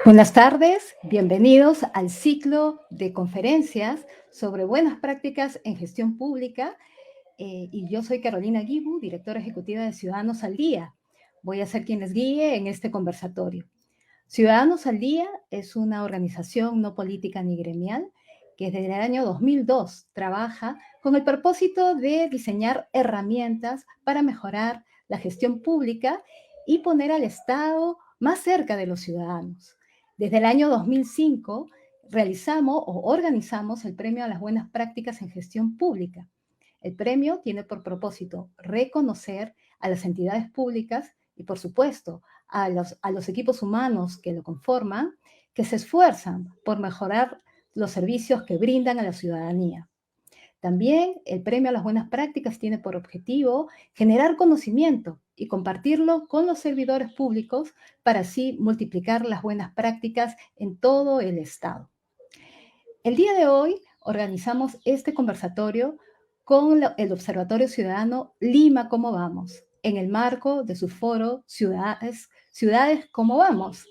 Buenas tardes, bienvenidos al ciclo de conferencias sobre buenas prácticas en gestión pública. Y yo soy Carolina Guibu, directora ejecutiva de Ciudadanos al Día. Voy a ser quien les guíe en este conversatorio. Ciudadanos al Día es una organización no política ni gremial que desde el año 2002 trabaja con el propósito de diseñar herramientas para mejorar la gestión pública y poner al Estado más cerca de los ciudadanos. Desde el año 2005 realizamos o organizamos el Premio a las Buenas Prácticas en Gestión Pública. El premio tiene por propósito reconocer a las entidades públicas y, por supuesto, a los equipos humanos que lo conforman, que se esfuerzan por mejorar los servicios que brindan a la ciudadanía. También el Premio a las Buenas Prácticas tiene por objetivo generar conocimiento y compartirlo con los servidores públicos para así multiplicar las buenas prácticas en todo el Estado. El día de hoy organizamos este conversatorio con el Observatorio Ciudadano Lima ¿Cómo vamos?, en el marco de su foro Ciudades ¿Cómo vamos?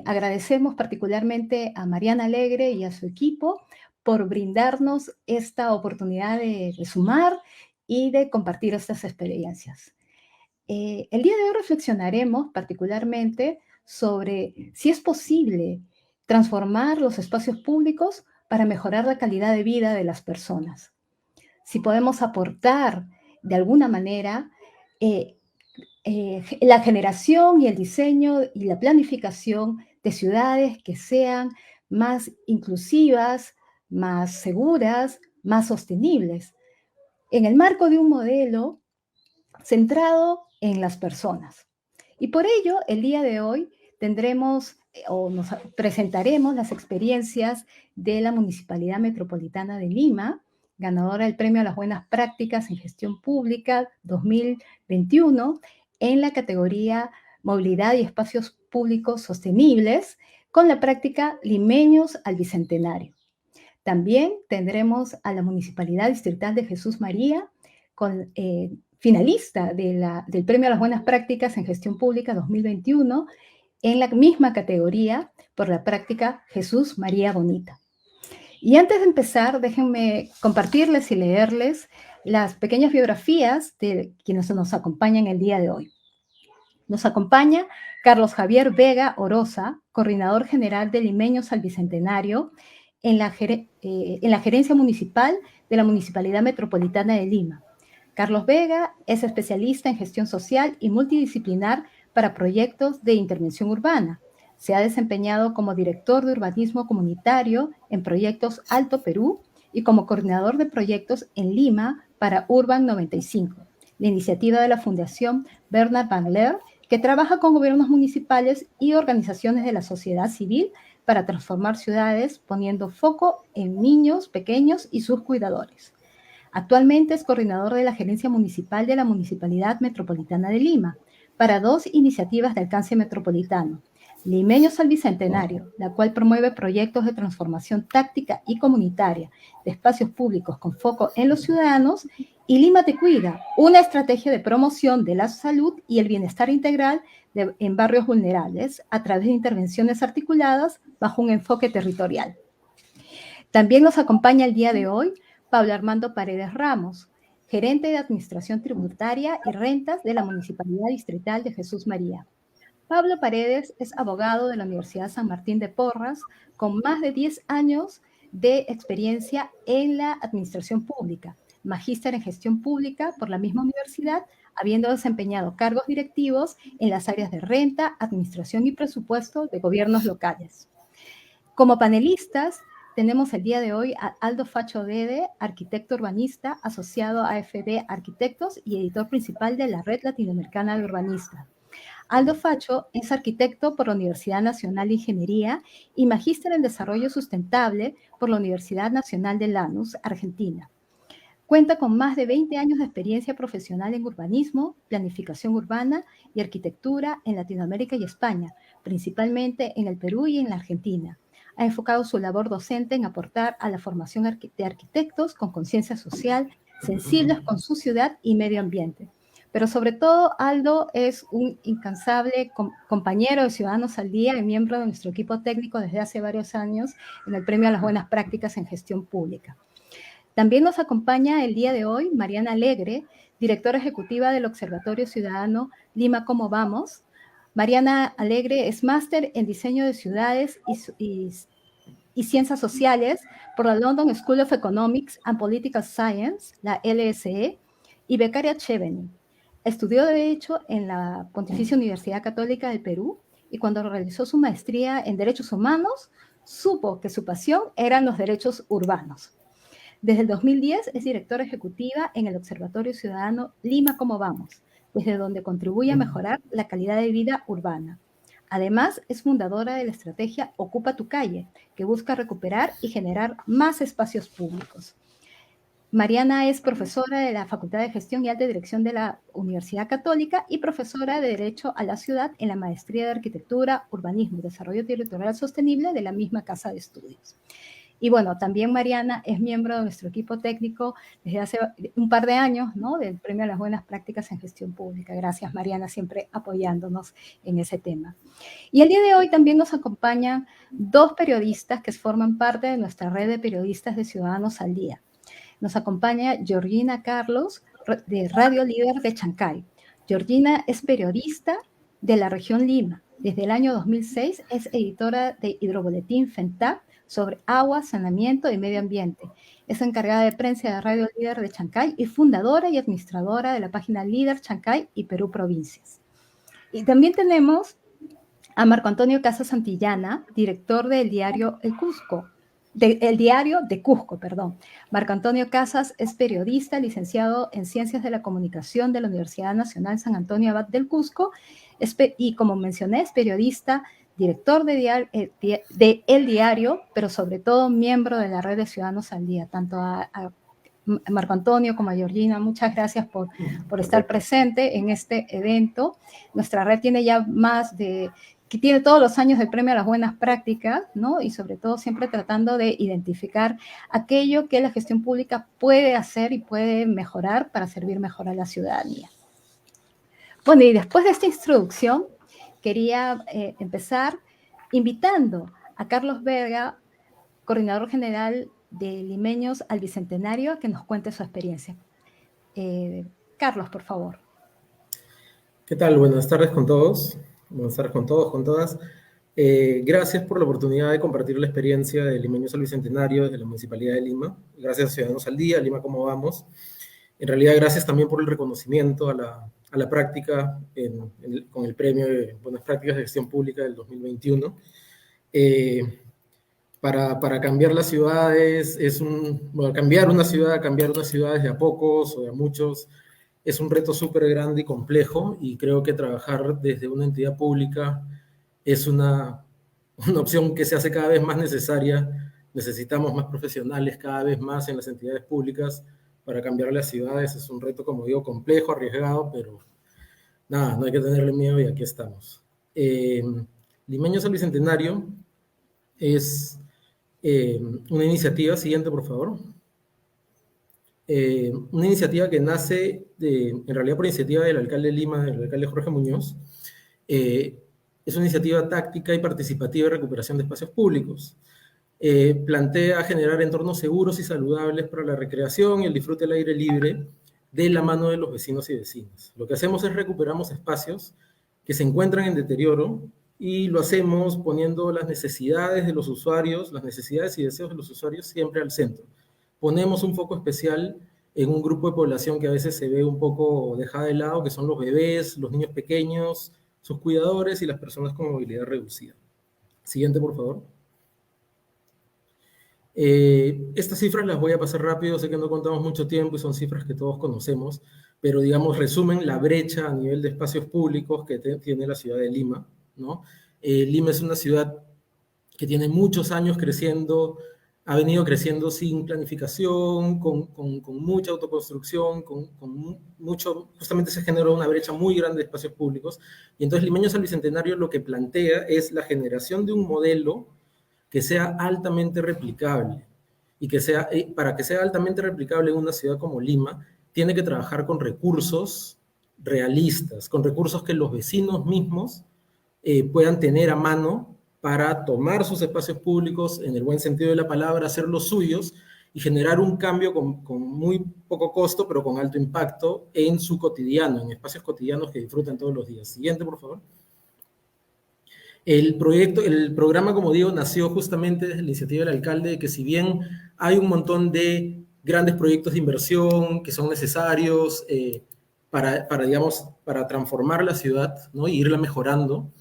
Agradecemos particularmente a Mariana Alegre y a su equipo por brindarnos esta oportunidad de sumar y de compartir estas experiencias. El día de hoy reflexionaremos particularmente sobre si es posible transformar los espacios públicos para mejorar la calidad de vida de las personas. Si podemos aportar de alguna manera la generación y el diseño y la planificación de ciudades que sean más inclusivas, más seguras, más sostenibles, en el marco de un modelo centrado en las personas. Y por ello, el día de hoy tendremos o nos presentaremos las experiencias de la Municipalidad Metropolitana de Lima, ganadora del Premio a las Buenas Prácticas en Gestión Pública 2021, en la categoría Movilidad y Espacios Públicos Sostenibles, con la práctica Limeños al Bicentenario. También tendremos a la Municipalidad Distrital de Jesús María, con finalista del Premio a las Buenas Prácticas en Gestión Pública 2021, en la misma categoría por la práctica Jesús María Bonita. Y antes de empezar, déjenme compartirles y leerles las pequeñas biografías de quienes nos acompañan el día de hoy. Nos acompaña Carlos Javier Vega Oroza, coordinador general de Limeños al Bicentenario en la gerencia municipal de la Municipalidad Metropolitana de Lima. Carlos Vega es especialista en gestión social y multidisciplinar para proyectos de intervención urbana. Se ha desempeñado como director de urbanismo comunitario en proyectos Alto Perú y como coordinador de proyectos en Lima para Urban 95, la iniciativa de la Fundación Bernard Van Leer, que trabaja con gobiernos municipales y organizaciones de la sociedad civil para transformar ciudades, poniendo foco en niños pequeños y sus cuidadores. Actualmente es coordinador de la Gerencia Municipal de la Municipalidad Metropolitana de Lima para dos iniciativas de alcance metropolitano: Limeños al Bicentenario, la cual promueve proyectos de transformación táctica y comunitaria de espacios públicos con foco en los ciudadanos, y Lima Te Cuida, una estrategia de promoción de la salud y el bienestar integral en barrios vulnerables a través de intervenciones articuladas bajo un enfoque territorial. También nos acompaña el día de hoy Pablo Armando Paredes Ramos, gerente de Administración Tributaria y Rentas de la Municipalidad Distrital de Jesús María. Pablo Paredes es abogado de la Universidad San Martín de Porras, con más de 10 años de experiencia en la administración pública, magíster en gestión pública por la misma universidad, habiendo desempeñado cargos directivos en las áreas de renta, administración y presupuesto de gobiernos locales. Como panelistas, tenemos el día de hoy a Aldo Facho Dede, arquitecto urbanista asociado a AFD Arquitectos y editor principal de la Red Latinoamericana de Urbanistas. Aldo Facho es arquitecto por la Universidad Nacional de Ingeniería y magíster en Desarrollo Sustentable por la Universidad Nacional de Lanús, Argentina. Cuenta con más de 20 años de experiencia profesional en urbanismo, planificación urbana y arquitectura en Latinoamérica y España, principalmente en el Perú y en la Argentina. Ha enfocado su labor docente en aportar a la formación de arquitectos con conciencia social, sensibles con su ciudad y medio ambiente. pero sobre todo Aldo es un incansable compañero de Ciudadanos al Día y miembro de nuestro equipo técnico desde hace varios años en el Premio a las Buenas Prácticas en Gestión Pública. También nos acompaña el día de hoy Mariana Alegre, directora ejecutiva del Observatorio Ciudadano Lima Cómo Vamos. Mariana Alegre es máster en diseño de ciudades y ciencias sociales por la London School of Economics and Political Science, la LSE, y becaria Chevening. Estudió Derecho en la Pontificia Universidad Católica del Perú y cuando realizó su maestría en Derechos Humanos, supo que su pasión eran los derechos urbanos. Desde el 2010 es directora ejecutiva en el Observatorio Ciudadano Lima Cómo Vamos, desde donde contribuye a mejorar la calidad de vida urbana. Además, es fundadora de la estrategia Ocupa tu calle, que busca recuperar y generar más espacios públicos. Mariana es profesora de la Facultad de Gestión y Alta Dirección de la Universidad Católica y profesora de Derecho a la Ciudad en la Maestría de Arquitectura, Urbanismo y Desarrollo Territorial Sostenible de la misma Casa de Estudios. Y bueno, también Mariana es miembro de nuestro equipo técnico desde hace un par de años, ¿no? Del Premio a las Buenas Prácticas en Gestión Pública. Gracias, Mariana, siempre apoyándonos en ese tema. Y el día de hoy también nos acompañan dos periodistas que forman parte de nuestra red de periodistas de Ciudadanos al Día. Nos acompaña Georgina Carlos, de Radio Líder de Chancay. Georgina es periodista de la región Lima. Desde el año 2006 es editora de Hidroboletín FENTAP, sobre agua, saneamiento y medio ambiente. Es encargada de prensa de Radio Líder de Chancay y fundadora y administradora de la página Líder Chancay y Perú Provincias. Y también tenemos a Marco Antonio Casas Santillana, director del diario El Cusco, el diario de Cusco, perdón. Marco Antonio Casas es periodista, licenciado en Ciencias de la Comunicación de la Universidad Nacional San Antonio Abad del Cusco, y como mencioné, es periodista, director de El Diario, pero sobre todo miembro de la red de Ciudadanos al Día. Tanto a Marco Antonio como a Georgina, muchas gracias por estar presente en este evento. Nuestra red tiene ya que tiene todos los años el Premio a las Buenas Prácticas, ¿no? Y sobre todo siempre tratando de identificar aquello que la gestión pública puede hacer y puede mejorar para servir mejor a la ciudadanía. Bueno, y después de esta introducción, quería empezar invitando a Carlos Verga, coordinador general de Limeños al Bicentenario, a que nos cuente su experiencia. Carlos, por favor. ¿Qué tal? Buenas tardes con todos. Buenas tardes con todos, con todas. Gracias por la oportunidad de compartir la experiencia de Limeños al Bicentenario desde la Municipalidad de Lima. Gracias a Ciudadanos al Día, Lima Cómo Vamos. En realidad, gracias también por el reconocimiento a la práctica con el Premio de Buenas Prácticas de Gestión Pública del 2021. Para cambiar las ciudades, cambiar una ciudad de a pocos o de a muchos, es un reto súper grande y complejo, y creo que trabajar desde una entidad pública es una opción que se hace cada vez más necesaria. Necesitamos más profesionales cada vez más en las entidades públicas para cambiar las ciudades. Es un reto, como digo, complejo, arriesgado, pero nada, no hay que tenerle miedo y aquí estamos. Limeños al Bicentenario es una iniciativa, siguiente por favor, una iniciativa que nace en realidad por iniciativa del alcalde de Lima, del alcalde Jorge Muñoz. Es una iniciativa táctica y participativa de recuperación de espacios públicos. Plantea generar entornos seguros y saludables para la recreación y el disfrute al aire libre de la mano de los vecinos y vecinas. Lo que hacemos es recuperamos espacios que se encuentran en deterioro y lo hacemos poniendo las necesidades de los usuarios, las necesidades y deseos de los usuarios siempre al centro. Ponemos un foco especial en un grupo de población que a veces se ve un poco dejada de lado, que son los bebés, los niños pequeños, sus cuidadores y las personas con movilidad reducida. Siguiente, por favor. Estas cifras las voy a pasar rápido, sé que no contamos mucho tiempo y son cifras que todos conocemos, pero digamos resumen la brecha a nivel de espacios públicos que tiene la ciudad de Lima, ¿no? Lima es una ciudad que tiene muchos años creciendo, ha venido creciendo sin planificación, con mucha autoconstrucción, justamente se generó una brecha muy grande de espacios públicos, y entonces Limeños al Bicentenario lo que plantea es la generación de un modelo que sea altamente replicable, y para que sea altamente replicable en una ciudad como Lima, tiene que trabajar con recursos realistas, con recursos que los vecinos mismos puedan tener a mano para tomar sus espacios públicos en el buen sentido de la palabra, hacerlos suyos y generar un cambio con muy poco costo, pero con alto impacto en su cotidiano, en espacios cotidianos que disfrutan todos los días. Siguiente, por favor. El programa, como digo, nació justamente desde la iniciativa del alcalde, de que si bien hay un montón de grandes proyectos de inversión que son necesarios digamos, para transformar la ciudad, ¿no? Y irla mejorando,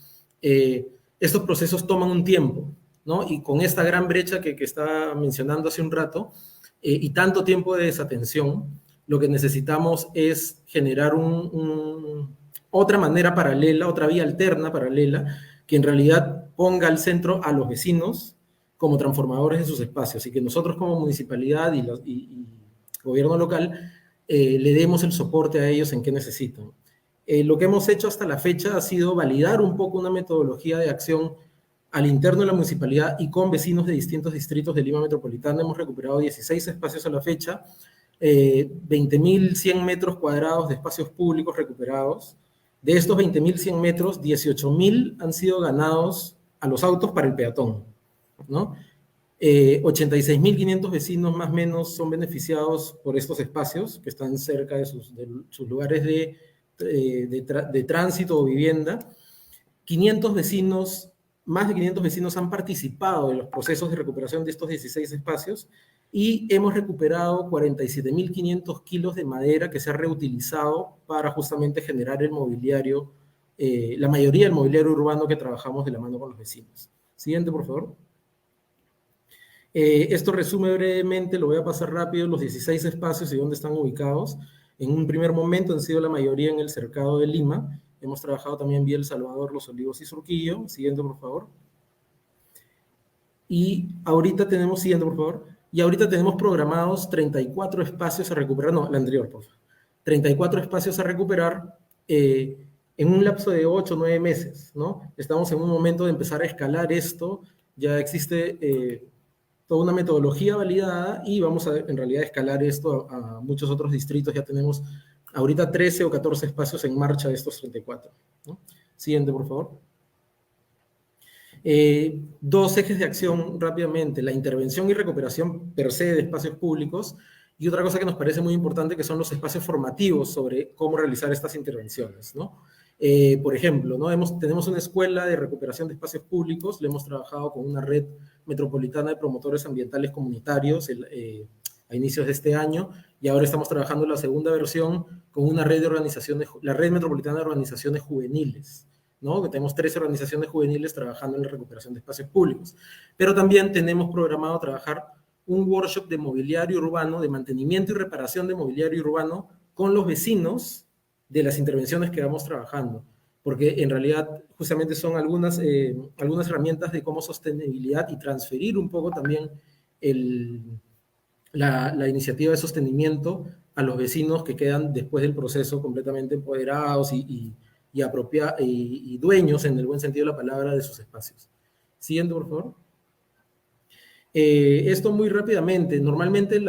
estos procesos toman un tiempo, ¿no? Y con esta gran brecha que estaba mencionando hace un rato, y tanto tiempo de desatención, lo que necesitamos es generar otra manera paralela, otra vía alterna paralela, que en realidad ponga al centro a los vecinos como transformadores de sus espacios, y que nosotros como municipalidad y gobierno local le demos el soporte a ellos en qué necesitan. Lo que hemos hecho hasta la fecha ha sido validar un poco una metodología de acción al interno de la municipalidad y con vecinos de distintos distritos de Lima Metropolitana. Hemos recuperado 16 espacios a la fecha, 20.100 metros cuadrados de espacios públicos recuperados. De estos 20.100 metros, 18.000 han sido ganados a los autos para el peatón, ¿no? 86.500 vecinos más o menos son beneficiados por estos espacios que están cerca de sus lugares de tránsito o vivienda. 500 vecinos, más de 500 vecinos han participado en los procesos de recuperación de estos 16 espacios y hemos recuperado 47.500 kilos de madera que se ha reutilizado para justamente generar el mobiliario, la mayoría del mobiliario urbano que trabajamos de la mano con los vecinos. Siguiente, por favor. Esto resume brevemente, lo voy a pasar rápido, los 16 espacios y dónde están ubicados. En un primer momento han sido la mayoría en el cercado de Lima. Hemos trabajado también en Vía El Salvador, Los Olivos y Surquillo. Siguiente, por favor. Y ahorita tenemos, siguiente, por favor. Y ahorita tenemos programados 34 espacios a recuperar, no, la anterior, por favor. 34 espacios a recuperar en un lapso de 8 o 9 meses, ¿no? Estamos en un momento de empezar a escalar esto. Ya existe toda una metodología validada y vamos a, en realidad, escalar esto a muchos otros distritos. Ya tenemos ahorita 13 o 14 espacios en marcha de estos 34, ¿no? Siguiente, por favor. Dos ejes de acción rápidamente: la intervención y recuperación per se de espacios públicos, y otra cosa que nos parece muy importante, que son los espacios formativos sobre cómo realizar estas intervenciones, ¿no? Por ejemplo, ¿no? Tenemos una escuela de recuperación de espacios públicos, le hemos trabajado con una red metropolitana de promotores ambientales comunitarios a inicios de este año, y ahora estamos trabajando en la segunda versión con una red de organizaciones, la Red Metropolitana de Organizaciones Juveniles, ¿no? Que tenemos 13 organizaciones juveniles trabajando en la recuperación de espacios públicos. Pero también tenemos programado trabajar un workshop de mobiliario urbano, de mantenimiento y reparación de mobiliario urbano con los vecinos de las intervenciones que vamos trabajando, porque en realidad justamente son algunas herramientas de cómo sostenibilidad y transferir un poco también la iniciativa de sostenimiento a los vecinos que quedan después del proceso completamente empoderados y dueños, en el buen sentido de la palabra, de sus espacios. Siguiente, por favor. Esto muy rápidamente. Normalmente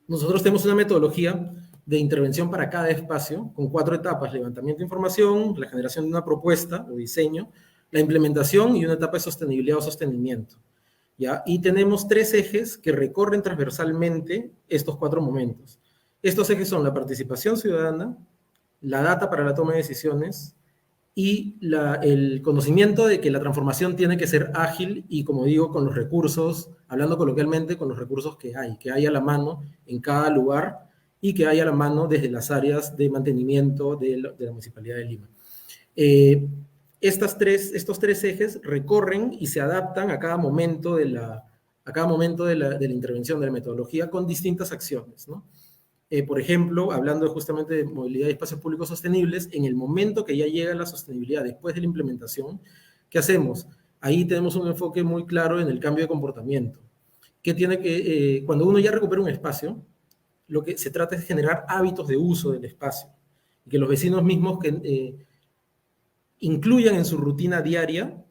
nosotros tenemos una metodología de intervención para cada espacio, con 4 etapas: levantamiento de información, la generación de una propuesta o diseño, la implementación y una etapa de sostenibilidad o sostenimiento, ¿ya? Y tenemos 3 ejes que recorren transversalmente estos 4 momentos. Estos ejes son la participación ciudadana, la data para la toma de decisiones y el conocimiento de que la transformación tiene que ser ágil y, como digo, con los recursos, hablando coloquialmente, con los recursos que hay a la mano en cada lugar y que hay a la mano desde las áreas de mantenimiento de la Municipalidad de Lima. Estos 3 ejes recorren y se adaptan a cada momento de la intervención, de la metodología, con distintas acciones, ¿no? Por ejemplo, hablando justamente de movilidad y espacios públicos sostenibles, en el momento que ya llega la sostenibilidad después de la implementación, ¿qué hacemos? Ahí tenemos un enfoque muy claro en el cambio de comportamiento. Cuando uno ya recupera un espacio, lo que se trata es de generar hábitos de uso del espacio, y que los vecinos mismos incluyan en su rutina diaria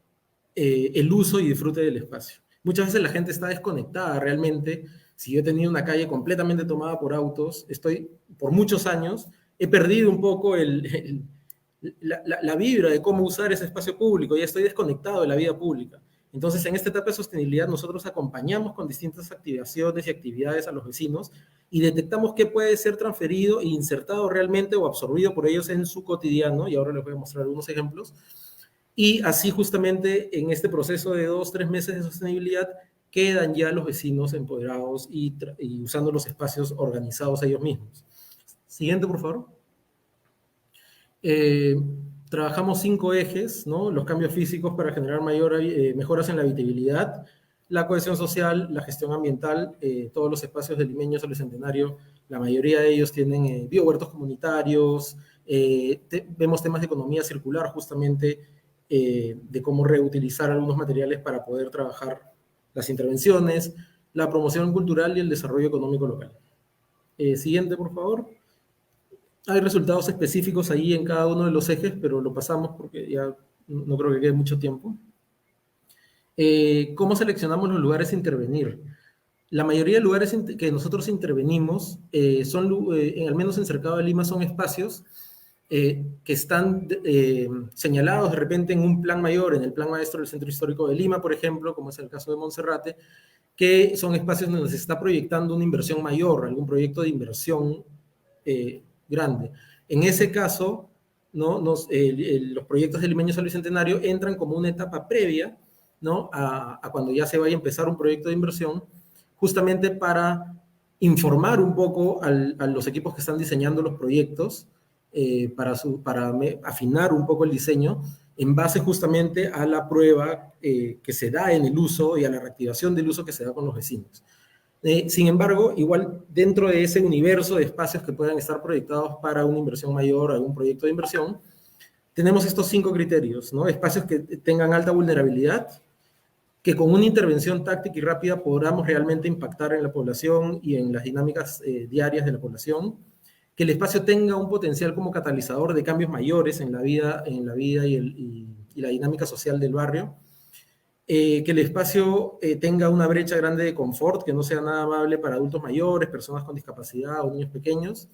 el uso y disfrute del espacio. Muchas veces la gente está desconectada realmente. Si yo he tenido una calle completamente tomada por autos, estoy por muchos años he perdido un poco la vibra de cómo usar ese espacio público, ya estoy desconectado de la vida pública. Entonces, en esta etapa de sostenibilidad, nosotros acompañamos con distintas activaciones y actividades a los vecinos y detectamos qué puede ser transferido e insertado realmente o absorbido por ellos en su cotidiano, y ahora les voy a mostrar algunos ejemplos. Y así justamente en este proceso de 2-3 meses de sostenibilidad quedan ya los vecinos empoderados y usando los espacios organizados ellos mismos. Siguiente, por favor. Trabajamos 5 ejes, ¿no? Los cambios físicos para generar mejoras en la habitabilidad, la cohesión social, la gestión ambiental, todos los espacios de Limeños al Bicentenario, la mayoría de ellos tienen biohuertos comunitarios, vemos temas de economía circular justamente, de cómo reutilizar algunos materiales para poder trabajar las intervenciones, la promoción cultural y el desarrollo económico local. Siguiente, por favor. Hay resultados específicos ahí en cada uno de los ejes, pero lo pasamos porque ya no creo que quede mucho tiempo. ¿Cómo seleccionamos los lugares a intervenir? La mayoría de lugares que nosotros intervenimos, al menos en Cercado de Lima, son espacios que están señalados de repente en un plan mayor, en el plan maestro del Centro Histórico de Lima, por ejemplo, como es el caso de Monserrate, que son espacios donde se está proyectando una inversión mayor, algún proyecto de inversión grande. En ese caso, ¿no? Los proyectos de Limeños al Bicentenario entran como una etapa previa, ¿no? a cuando ya se vaya a empezar un proyecto de inversión, justamente para informar un poco a los equipos que están diseñando los proyectos, para afinar un poco el diseño en base justamente a la prueba que se da en el uso y a la reactivación del uso que se da con los vecinos. Sin embargo, igual dentro de ese universo de espacios que puedan estar proyectados para una inversión mayor, algún proyecto de inversión, tenemos estos 5 criterios, ¿no? Espacios que tengan alta vulnerabilidad, que con una intervención táctica y rápida podamos realmente impactar en la población y en las dinámicas diarias de la población, que el espacio tenga un potencial como catalizador de cambios mayores en la vida y la dinámica social del barrio, que el espacio tenga una brecha grande de confort, que no sea nada amable para adultos mayores, personas con discapacidad o niños pequeños,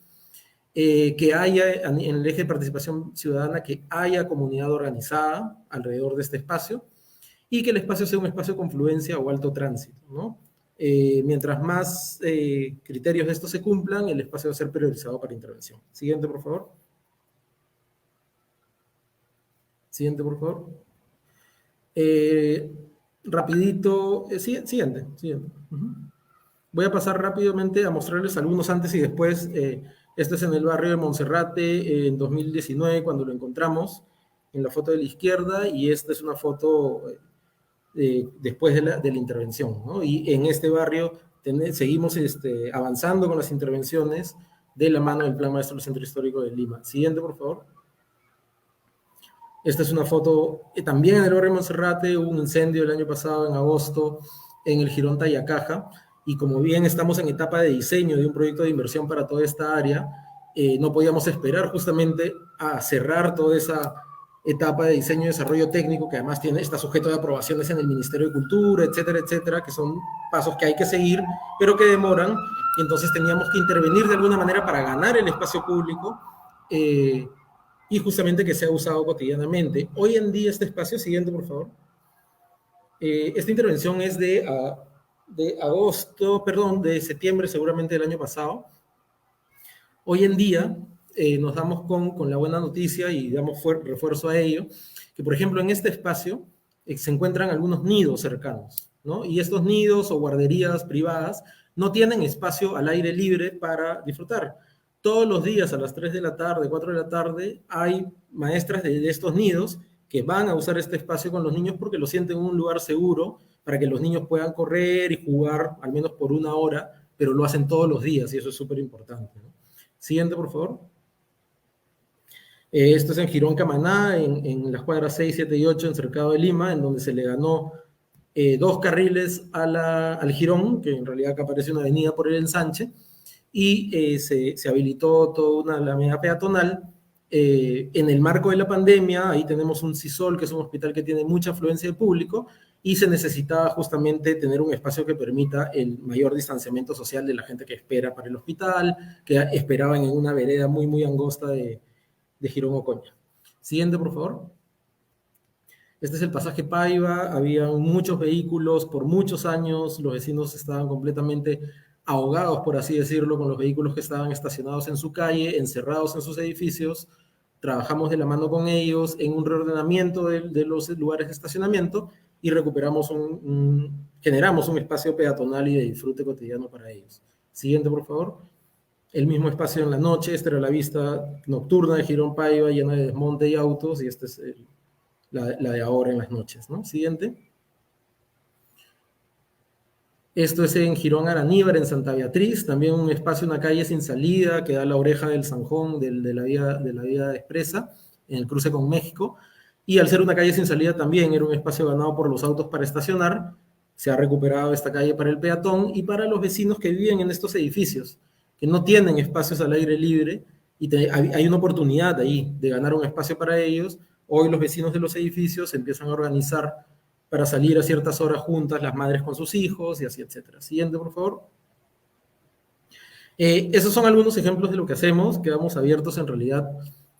que haya en el eje de participación ciudadana, que haya comunidad organizada alrededor de este espacio, y que el espacio sea un espacio de confluencia o alto tránsito, ¿no? Mientras más criterios de estos se cumplan, el espacio va a ser priorizado para intervención. Siguiente, por favor. Siguiente, por favor. Rapidito, siguiente. Voy a pasar rápidamente a mostrarles algunos antes y después. Este es en el barrio de Monserrate en 2019, cuando lo encontramos, en la foto de la izquierda, y esta es una foto después de la intervención, ¿no? Y en este barrio seguimos avanzando con las intervenciones de la mano del Plan Maestro del Centro Histórico de Lima. Siguiente, por favor. Esta es una foto también en el barrio de Monserrate. Hubo un incendio el año pasado, en agosto, en el Jirón Tayacaja, y como bien estamos en etapa de diseño de un proyecto de inversión para toda esta área, no podíamos esperar justamente a cerrar toda esa etapa de diseño y desarrollo técnico, que además está sujeto de aprobaciones en el Ministerio de Cultura, etcétera, etcétera, que son pasos que hay que seguir, pero que demoran, y entonces teníamos que intervenir de alguna manera para ganar el espacio público, y justamente que sea usado cotidianamente. Hoy en día este espacio, siguiente por favor, esta intervención es de septiembre seguramente del año pasado. Hoy en día nos damos con la buena noticia y damos refuerzo a ello, que por ejemplo en este espacio se encuentran algunos nidos cercanos, ¿no? Y estos nidos o guarderías privadas no tienen espacio al aire libre para disfrutar. Todos los días a las 3 de la tarde, 4 de la tarde, hay maestras de estos nidos que van a usar este espacio con los niños porque lo sienten un lugar seguro para que los niños puedan correr y jugar al menos por 1 hora, pero lo hacen todos los días y eso es súper importante, ¿no? Siguiente, por favor. Esto es en Jirón Camaná, en las cuadras 6, 7 y 8, en Cercado de Lima, en donde se le ganó 2 carriles al Jirón, que en realidad acá aparece una avenida por el ensanche, y se habilitó toda una alameda peatonal. En el marco de la pandemia, ahí tenemos un CISOL, que es un hospital que tiene mucha afluencia de público, y se necesitaba justamente tener un espacio que permita el mayor distanciamiento social de la gente que espera para el hospital, que esperaban en una vereda muy, muy angosta de Girón Ocoña. Siguiente, por favor. Este es el pasaje Paiva, había muchos vehículos por muchos años, los vecinos estaban completamente ahogados, por así decirlo, con los vehículos que estaban estacionados en su calle, encerrados en sus edificios. Trabajamos de la mano con ellos en un reordenamiento de los lugares de estacionamiento y recuperamos generamos un espacio peatonal y de disfrute cotidiano para ellos. Siguiente, por favor. El mismo espacio en la noche, esta era la vista nocturna de Girón Paiva, llena de desmonte y autos, y este es la de ahora en las noches, ¿no? Siguiente. Esto es en Girón Araníbar, en Santa Beatriz, también un espacio, una calle sin salida que da la oreja del Zanjón, de la vía expresa, en el cruce con México. Y al ser una calle sin salida también era un espacio ganado por los autos para estacionar. Se ha recuperado esta calle para el peatón y para los vecinos que viven en estos edificios, que no tienen espacios al aire libre, y hay una oportunidad ahí de ganar un espacio para ellos. Hoy los vecinos de los edificios se empiezan a organizar para salir a ciertas horas juntas, las madres con sus hijos y así, etcétera. Siguiente, por favor. Esos son algunos ejemplos de lo que hacemos. Quedamos abiertos en realidad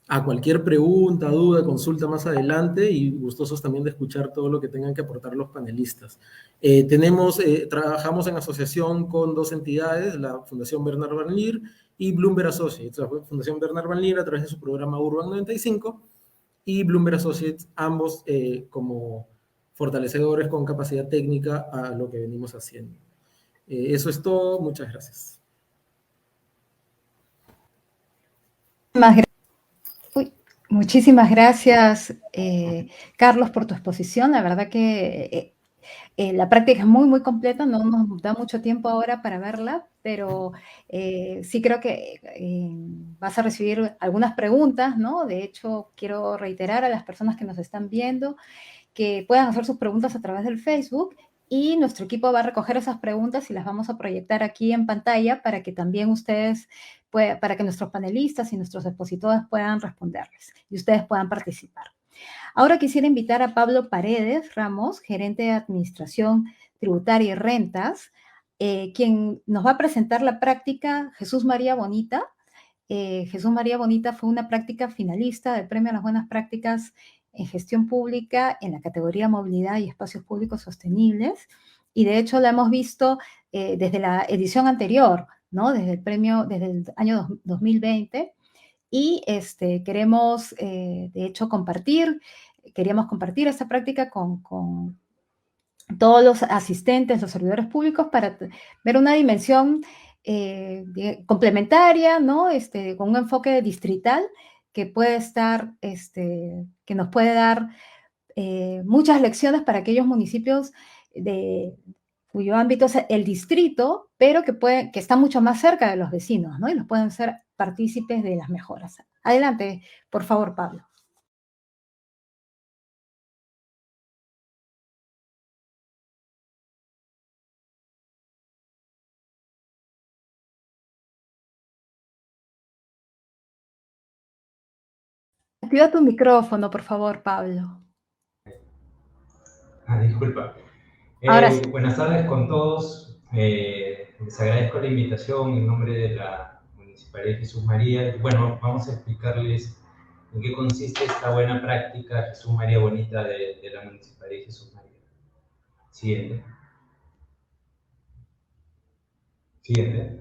a cualquier pregunta, duda, consulta más adelante y gustosos también de escuchar todo lo que tengan que aportar los panelistas. Trabajamos en asociación con dos entidades, la Fundación Bernard Van Leer y Bloomberg Associates. La Fundación Bernard Van Leer a través de su programa Urban 95 y Bloomberg Associates, ambos como fortalecedores con capacidad técnica a lo que venimos haciendo. Eso es todo. Muchas gracias. Muchísimas gracias, Carlos, por tu exposición. La verdad que la práctica es muy, muy completa, no nos da mucho tiempo ahora para verla, pero sí creo que vas a recibir algunas preguntas, ¿no? De hecho, quiero reiterar a las personas que nos están viendo que puedan hacer sus preguntas a través del Facebook y nuestro equipo va a recoger esas preguntas y las vamos a proyectar aquí en pantalla para que también ustedes, para que nuestros panelistas y nuestros expositores puedan responderles y ustedes puedan participar. Ahora quisiera invitar a Pablo Paredes Ramos, gerente de Administración Tributaria y Rentas, quien nos va a presentar la práctica Jesús María Bonita. Jesús María Bonita fue una práctica finalista del Premio a las Buenas Prácticas en Gestión Pública en la categoría Movilidad y Espacios Públicos Sostenibles, y de hecho la hemos visto desde la edición anterior, ¿no? Desde el año 2020, y queremos, de hecho, queríamos compartir esta práctica con todos los asistentes, los servidores públicos, para ver una dimensión complementaria, ¿no? Con un enfoque distrital que puede estar, que nos puede dar muchas lecciones para aquellos municipios cuyo ámbito es el distrito, pero que están mucho más cerca de los vecinos, ¿no? Y los pueden ser partícipes de las mejoras. Adelante, por favor, Pablo. Activa tu micrófono, por favor, Pablo. Disculpa. Ahora sí. Buenas tardes con todos. Les agradezco la invitación en nombre de la Municipalidad de Jesús María. Bueno, vamos a explicarles en qué consiste esta buena práctica Jesús María Bonita de la Municipalidad de Jesús María. Siguiente. Siguiente.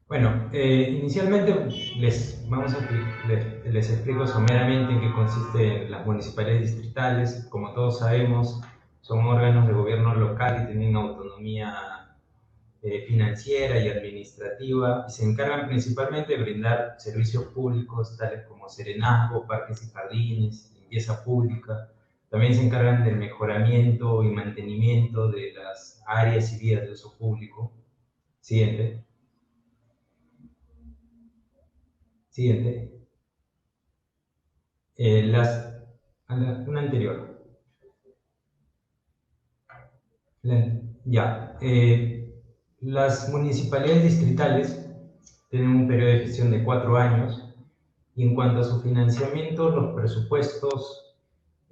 Bueno, inicialmente les explico someramente en qué consisten las municipalidades distritales. Como todos sabemos, son órganos de gobierno local que tienen autonomía financiera y administrativa y se encargan principalmente de brindar servicios públicos tales como serenazgo, parques y jardines, limpieza pública. También se encargan del mejoramiento y mantenimiento de las áreas y vías de uso público. Siguiente. Siguiente. Una anterior. Las municipalidades distritales tienen un periodo de gestión de 4 años y en cuanto a su financiamiento, los presupuestos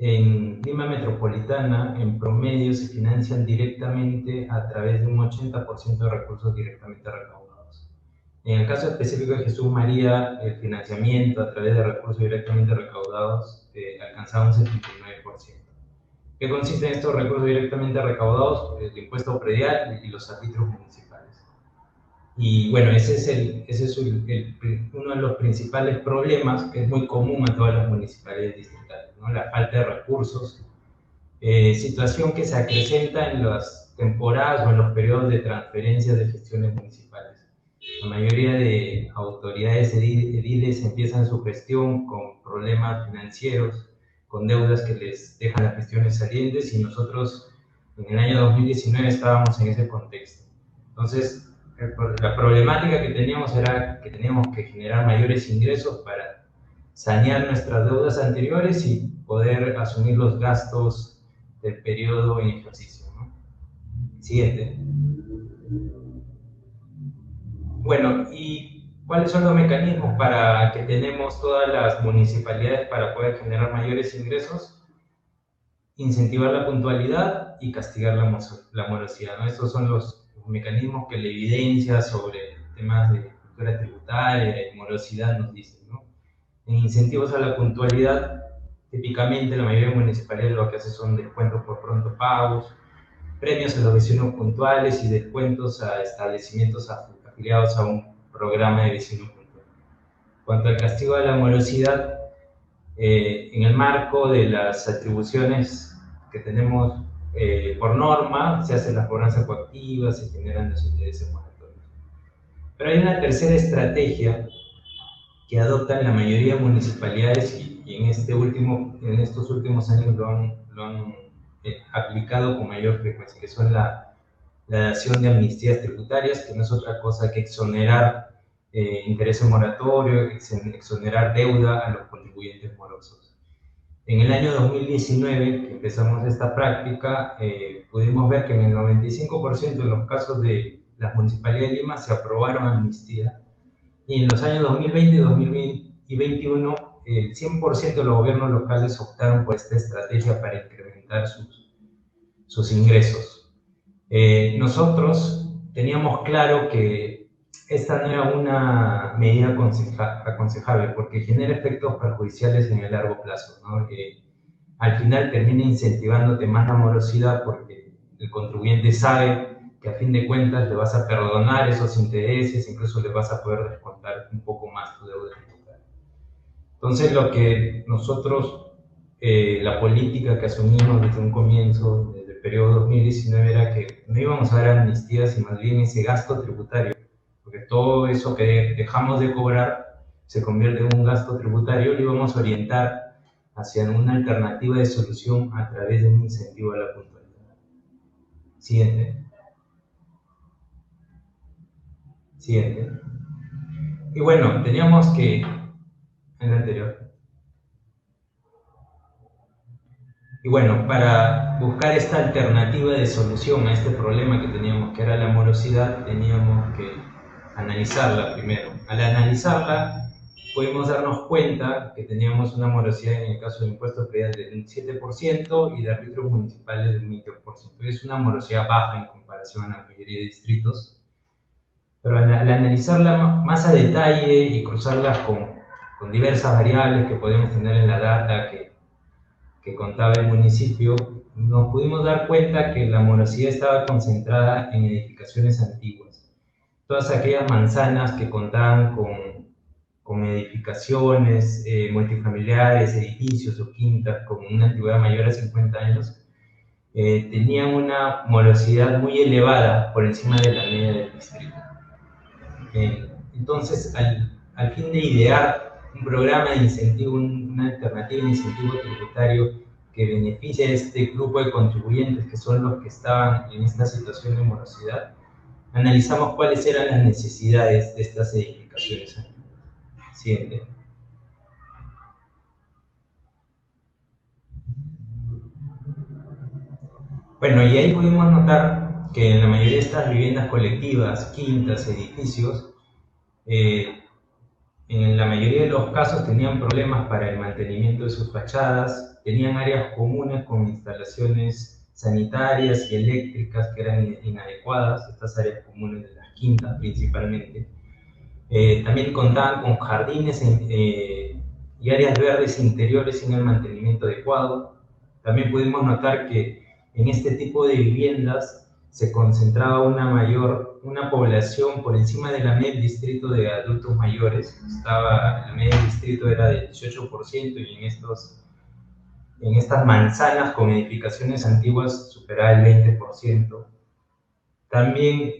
En Lima Metropolitana, en promedio, se financian directamente a través de un 80% de recursos directamente recaudados. En el caso específico de Jesús María, el financiamiento a través de recursos directamente recaudados alcanzaba un 79%. ¿Qué consisten estos recursos directamente recaudados? El impuesto predial y los arbitrios municipales. Y bueno, ese es uno de los principales problemas que es muy común a todas las municipalidades distritales, ¿no? La falta de recursos, situación que se acrecenta en las temporadas o en los periodos de transferencias de gestiones municipales. La mayoría de autoridades ediles empiezan su gestión con problemas financieros, con deudas que les dejan las gestiones salientes, y nosotros en el año 2019 estábamos en ese contexto. Entonces, la problemática que teníamos era que teníamos que generar mayores ingresos para sanear nuestras deudas anteriores y poder asumir los gastos del periodo en ejercicio, ¿no? Siguiente. Bueno, ¿y cuáles son los mecanismos para que tenemos todas las municipalidades para poder generar mayores ingresos? Incentivar la puntualidad y castigar la morosidad, ¿no? Estos son los mecanismos que la evidencia sobre temas de cultura tributaria y morosidad nos dicen, ¿no? En incentivos a la puntualidad, típicamente la mayoría de municipalidades lo que hace son descuentos por pronto pagos, premios a los vecinos puntuales y descuentos a establecimientos afiliados a un programa de vecinos puntuales. En cuanto al castigo a la morosidad, en el marco de las atribuciones que tenemos por norma, se hacen las cobranzas coactivas, se generan los intereses moratorios. Pero hay una tercera estrategia que adoptan la mayoría de municipalidades y en estos últimos años lo han aplicado con mayor frecuencia, que son la dación de amnistías tributarias, que no es otra cosa que exonerar interés moratorio, exonerar deuda a los contribuyentes morosos. En el año 2019, que empezamos esta práctica, pudimos ver que en el 95% de los casos de las municipalidades de Lima se aprobaron amnistía, y en los años 2020 y 2021, el 100% de los gobiernos locales optaron por esta estrategia para incrementar sus ingresos. Nosotros teníamos claro que esta no era una medida aconsejable porque genera efectos perjudiciales en el largo plazo, ¿no? Al final termina incentivándote más la morosidad porque el contribuyente sabe que a fin de cuentas le vas a perdonar esos intereses, incluso le vas a poder descontar un poco más tu deuda tributaria. Entonces, lo que nosotros, la política que asumimos desde un comienzo, desde el periodo 2019, era que no íbamos a dar amnistías, sino más bien ese gasto tributario, porque todo eso que dejamos de cobrar se convierte en un gasto tributario, lo íbamos a orientar hacia una alternativa de solución a través de un incentivo a la puntualidad. Siguiente. Siguiente. Y bueno, teníamos que, en el anterior. Y bueno, para buscar esta alternativa de solución a este problema que teníamos, que era la morosidad, teníamos que analizarla primero. Al analizarla, pudimos darnos cuenta que teníamos una morosidad en el caso de impuestos predial del 7% y de arbitrios municipales del 20%. Es una morosidad baja en comparación a la mayoría de distritos. Pero al analizarla más a detalle y cruzarla con diversas variables que podemos tener en la data que contaba el municipio, nos pudimos dar cuenta que la morosidad estaba concentrada en edificaciones antiguas. Todas aquellas manzanas que contaban con edificaciones multifamiliares, edificios o quintas con una antigüedad mayor a 50 años, tenían una morosidad muy elevada por encima de la media del distrito. Entonces, al fin de idear un programa de incentivo, una alternativa de incentivo tributario que beneficie a este grupo de contribuyentes que son los que estaban en esta situación de morosidad, analizamos cuáles eran las necesidades de estas edificaciones. Siguiente. Bueno, y ahí pudimos notar que en la mayoría de estas viviendas colectivas, quintas, edificios, en la mayoría de los casos tenían problemas para el mantenimiento de sus fachadas, tenían áreas comunes con instalaciones sanitarias y eléctricas que eran inadecuadas, estas áreas comunes de las quintas principalmente. También contaban con jardines y áreas verdes interiores sin el mantenimiento adecuado. También pudimos notar que en este tipo de viviendas se concentraba una población por encima de la media del distrito de adultos mayores. La media del distrito era del 18% y en estas manzanas con edificaciones antiguas superaba el 20%. También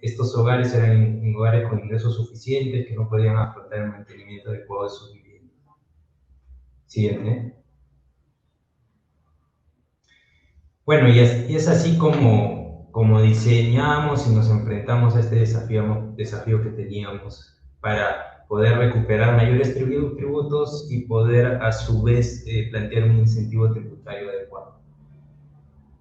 estos hogares eran hogares con ingresos suficientes que no podían afrontar el mantenimiento adecuado de sus viviendas. Siguiente. Bueno, y es así como diseñamos y nos enfrentamos a este desafío que teníamos para poder recuperar mayores tributos y poder a su vez plantear un incentivo tributario adecuado.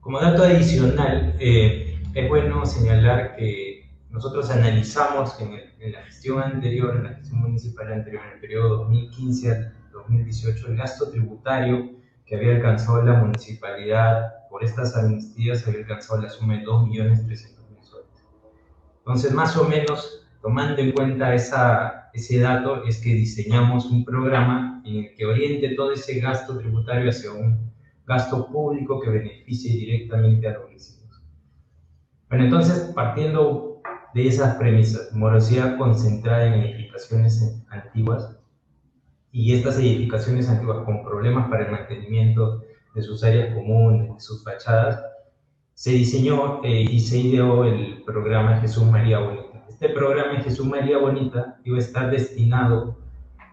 Como dato adicional, es bueno señalar que nosotros analizamos en la gestión anterior, en la gestión municipal anterior, en el periodo 2015 al 2018, el gasto tributario que había alcanzado la municipalidad por estas amnistías había alcanzado la suma de 2.300.000 soles. Entonces, más o menos, tomando en cuenta ese dato, es que diseñamos un programa en el que oriente todo ese gasto tributario hacia un gasto público que beneficie directamente a los vecinos. Bueno, entonces, partiendo de esas premisas, morosidad concentrada en edificaciones antiguas, y estas edificaciones antiguas con problemas para el mantenimiento de sus áreas comunes, de sus fachadas, se diseñó y se ideó el programa Jesús María Bonita. Este programa Jesús María Bonita iba a estar destinado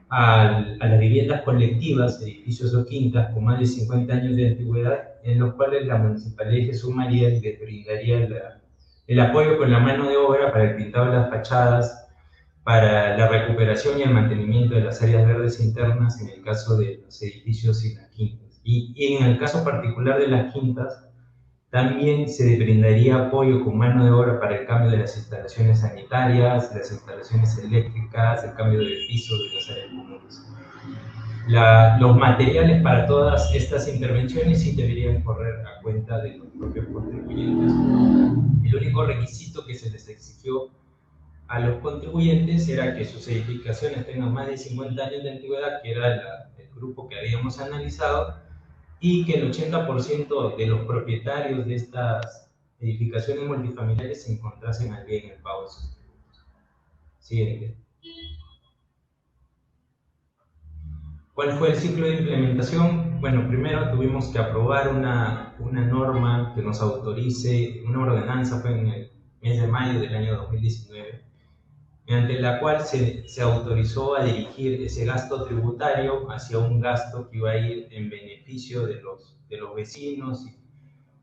a las viviendas colectivas, edificios o quintas con más de 50 años de antigüedad, en los cuales la Municipalidad de Jesús María les brindaría el apoyo con la mano de obra para el pintado de las fachadas, para la recuperación y el mantenimiento de las áreas verdes internas en el caso de los edificios y las quintas. Y en el caso particular de las quintas, también se brindaría apoyo con mano de obra para el cambio de las instalaciones sanitarias, las instalaciones eléctricas, el cambio de piso de las áreas comunes. Los materiales para todas estas intervenciones sí deberían correr a cuenta de los propios contribuyentes. El único requisito que se les exigió a los contribuyentes era que sus edificaciones tengan más de 50 años de antigüedad, que era el grupo que habíamos analizado, y que el 80% de los propietarios de estas edificaciones multifamiliares se encontrasen al día en el pago de sus tributos. Siguiente. ¿Cuál fue el ciclo de implementación? Bueno, primero tuvimos que aprobar una norma que nos autorice, una ordenanza fue en el mes de mayo del año 2019, mediante la cual se autorizó a dirigir ese gasto tributario hacia un gasto que iba a ir en beneficio de los vecinos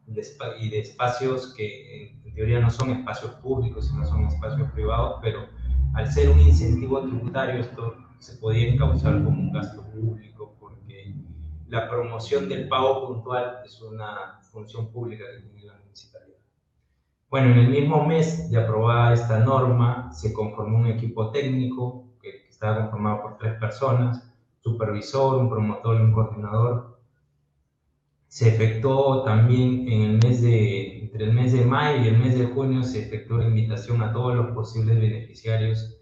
y de espacios que en teoría no son espacios públicos, sino son espacios privados, pero al ser un incentivo tributario esto se podía encauzar como un gasto público porque la promoción del pago puntual es una función pública que tiene la municipalidad. Bueno, en el mismo mes de aprobada esta norma, se conformó un equipo técnico que estaba conformado por 3 personas, supervisor, un promotor y un coordinador. Se efectuó también entre el mes de mayo y el mes de junio, se efectuó la invitación a todos los posibles beneficiarios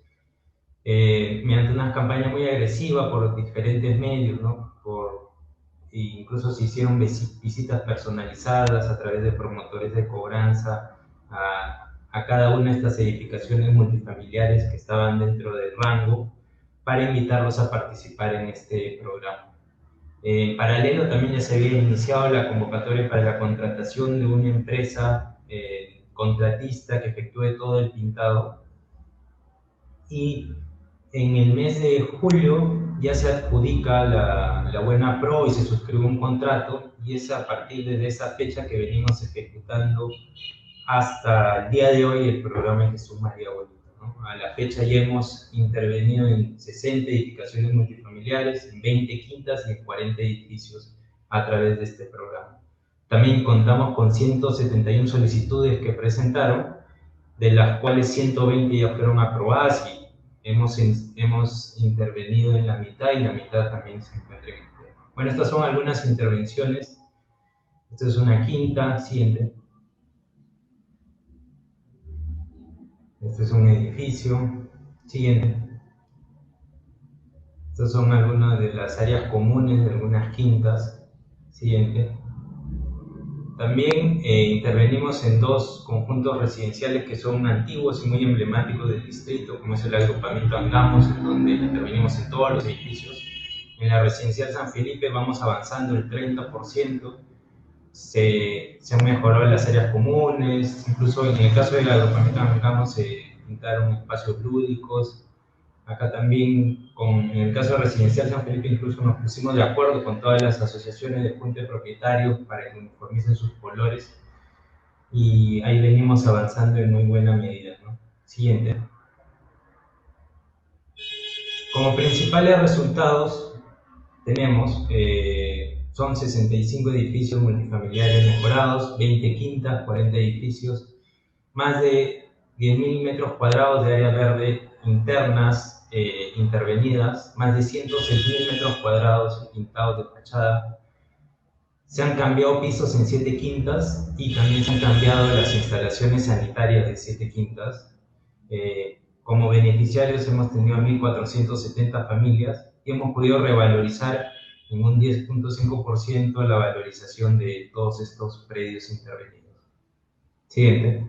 mediante una campaña muy agresiva por diferentes medios, ¿no? Incluso se hicieron visitas personalizadas a través de promotores de cobranza a cada una de estas edificaciones multifamiliares que estaban dentro del rango para invitarlos a participar en este programa. En paralelo también ya se había iniciado la convocatoria para la contratación de una empresa contratista que efectúe todo el pintado, y en el mes de julio ya se adjudica la buena pro y se suscribe un contrato, y es a partir de esa fecha que venimos ejecutando hasta el día de hoy el programa Jesús María Bonita, ¿no? A la fecha ya hemos intervenido en 60 edificaciones multifamiliares, en 20 quintas y en 40 edificios a través de este programa. También contamos con 171 solicitudes que presentaron, de las cuales 120 ya fueron aprobadas y hemos intervenido en la mitad, y la mitad también se encuentra en el tema. Bueno, estas son algunas intervenciones. Esta es una quinta, siguiente. Este es un edificio, siguiente. Estas son algunas de las áreas comunes de algunas quintas, siguiente. También intervenimos en dos conjuntos residenciales que son antiguos y muy emblemáticos del distrito, como es el agrupamiento Angamos, en donde intervenimos en todos los edificios. En la residencial San Felipe vamos avanzando el 30%, se han mejorado las áreas comunes, incluso en el caso del agrupamiento Angamos se pintaron espacios lúdicos. Acá también, en el caso residencial San Felipe, incluso nos pusimos de acuerdo con todas las asociaciones de junta de propietarios para que uniformicen sus colores, y ahí venimos avanzando en muy buena medida, ¿no? Siguiente. Como principales resultados tenemos, son 65 edificios multifamiliares mejorados, 20 quintas, 40 edificios, más de 10.000 metros cuadrados de área verde internas intervenidas, más de 106.000 metros cuadrados pintados de fachada. Se han cambiado pisos en 7 quintas y también se han cambiado las instalaciones sanitarias de 7 quintas. Como beneficiarios hemos tenido 1.470 familias y hemos podido revalorizar en un 10.5% la valorización de todos estos predios intervenidos. Siguiente.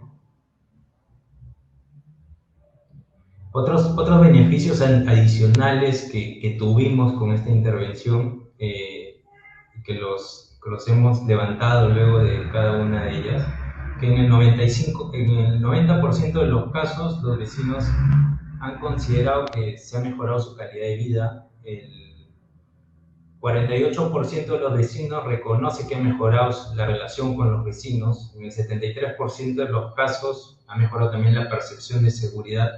Otros beneficios adicionales que tuvimos con esta intervención, que los hemos levantado luego de cada una de ellas, que en el 90% de los casos los vecinos han considerado que se ha mejorado su calidad de vida. El 48% de los vecinos reconoce que ha mejorado la relación con los vecinos. En el 73% de los casos ha mejorado también la percepción de seguridad.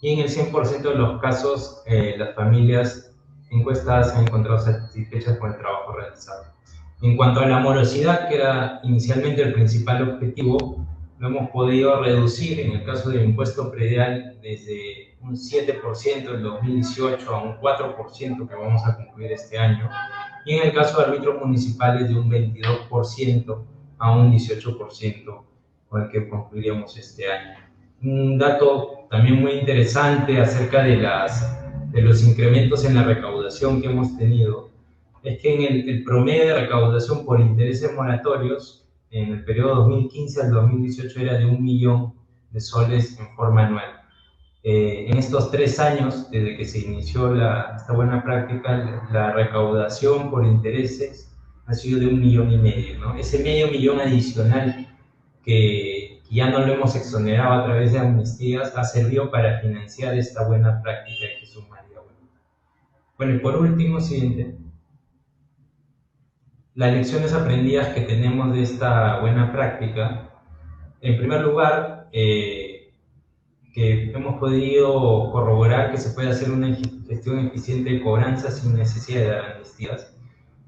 Y en el 100% de los casos, las familias encuestadas se han encontrado satisfechas con el trabajo realizado. En cuanto a la morosidad, que era inicialmente el principal objetivo, lo hemos podido reducir en el caso del impuesto predial desde un 7% en 2018 a un 4% que vamos a concluir este año, y en el caso de árbitros municipales de un 22% a un 18% con el que concluiríamos este año. Un dato también muy interesante acerca de los incrementos en la recaudación que hemos tenido es que en el promedio de recaudación por intereses moratorios en el periodo 2015 al 2018 era de 1 millón de soles en forma anual. En estos 3 años, desde que se inició esta buena práctica, la recaudación por intereses ha sido de 1,5 millones, ¿no? Ese medio millón adicional que ya no lo hemos exonerado a través de amnistías ha servido para financiar esta buena práctica que es un María Bonita. Bueno, y por último, siguiente. Las lecciones aprendidas que tenemos de esta buena práctica, en primer lugar, que hemos podido corroborar que se puede hacer una gestión eficiente de cobranza sin necesidad de dar amnistías.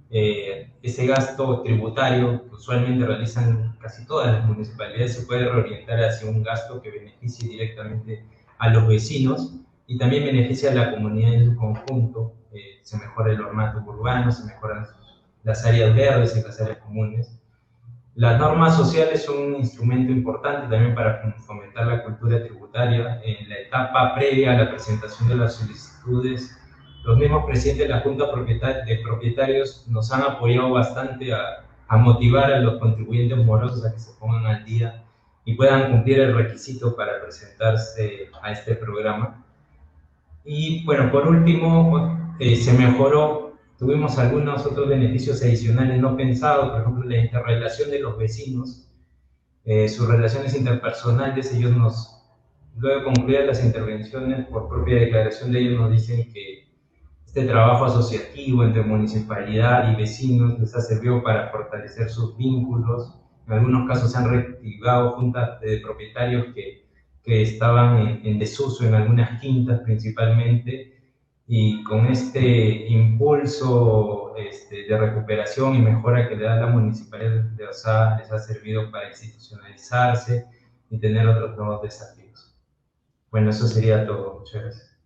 Ese gasto tributario que usualmente realizan casi todas las municipalidades se puede reorientar hacia un gasto que beneficie directamente a los vecinos y también beneficia a la comunidad en su conjunto. Se mejora el ornato urbano, se mejoran las áreas verdes y las áreas comunes. Las normas sociales son un instrumento importante también para fomentar la cultura tributaria. En la etapa previa a la presentación de las solicitudes, los mismos presidentes de la Junta de Propietarios nos han apoyado bastante a motivar a los contribuyentes morosos a que se pongan al día y puedan cumplir el requisito para presentarse a este programa. Y bueno, por último, se mejoró. Tuvimos algunos otros beneficios adicionales no pensados, por ejemplo, la interrelación de los vecinos, sus relaciones interpersonales. Ellos luego de concluir las intervenciones, por propia declaración de ellos, nos dicen que este trabajo asociativo entre municipalidad y vecinos les ha servido para fortalecer sus vínculos. En algunos casos se han reactivado juntas de propietarios que estaban en desuso en algunas quintas principalmente, y con este impulso de recuperación y mejora que le da la Municipalidad de Osaka les ha servido para institucionalizarse y tener otros nuevos desafíos. Bueno, eso sería todo. Muchas gracias.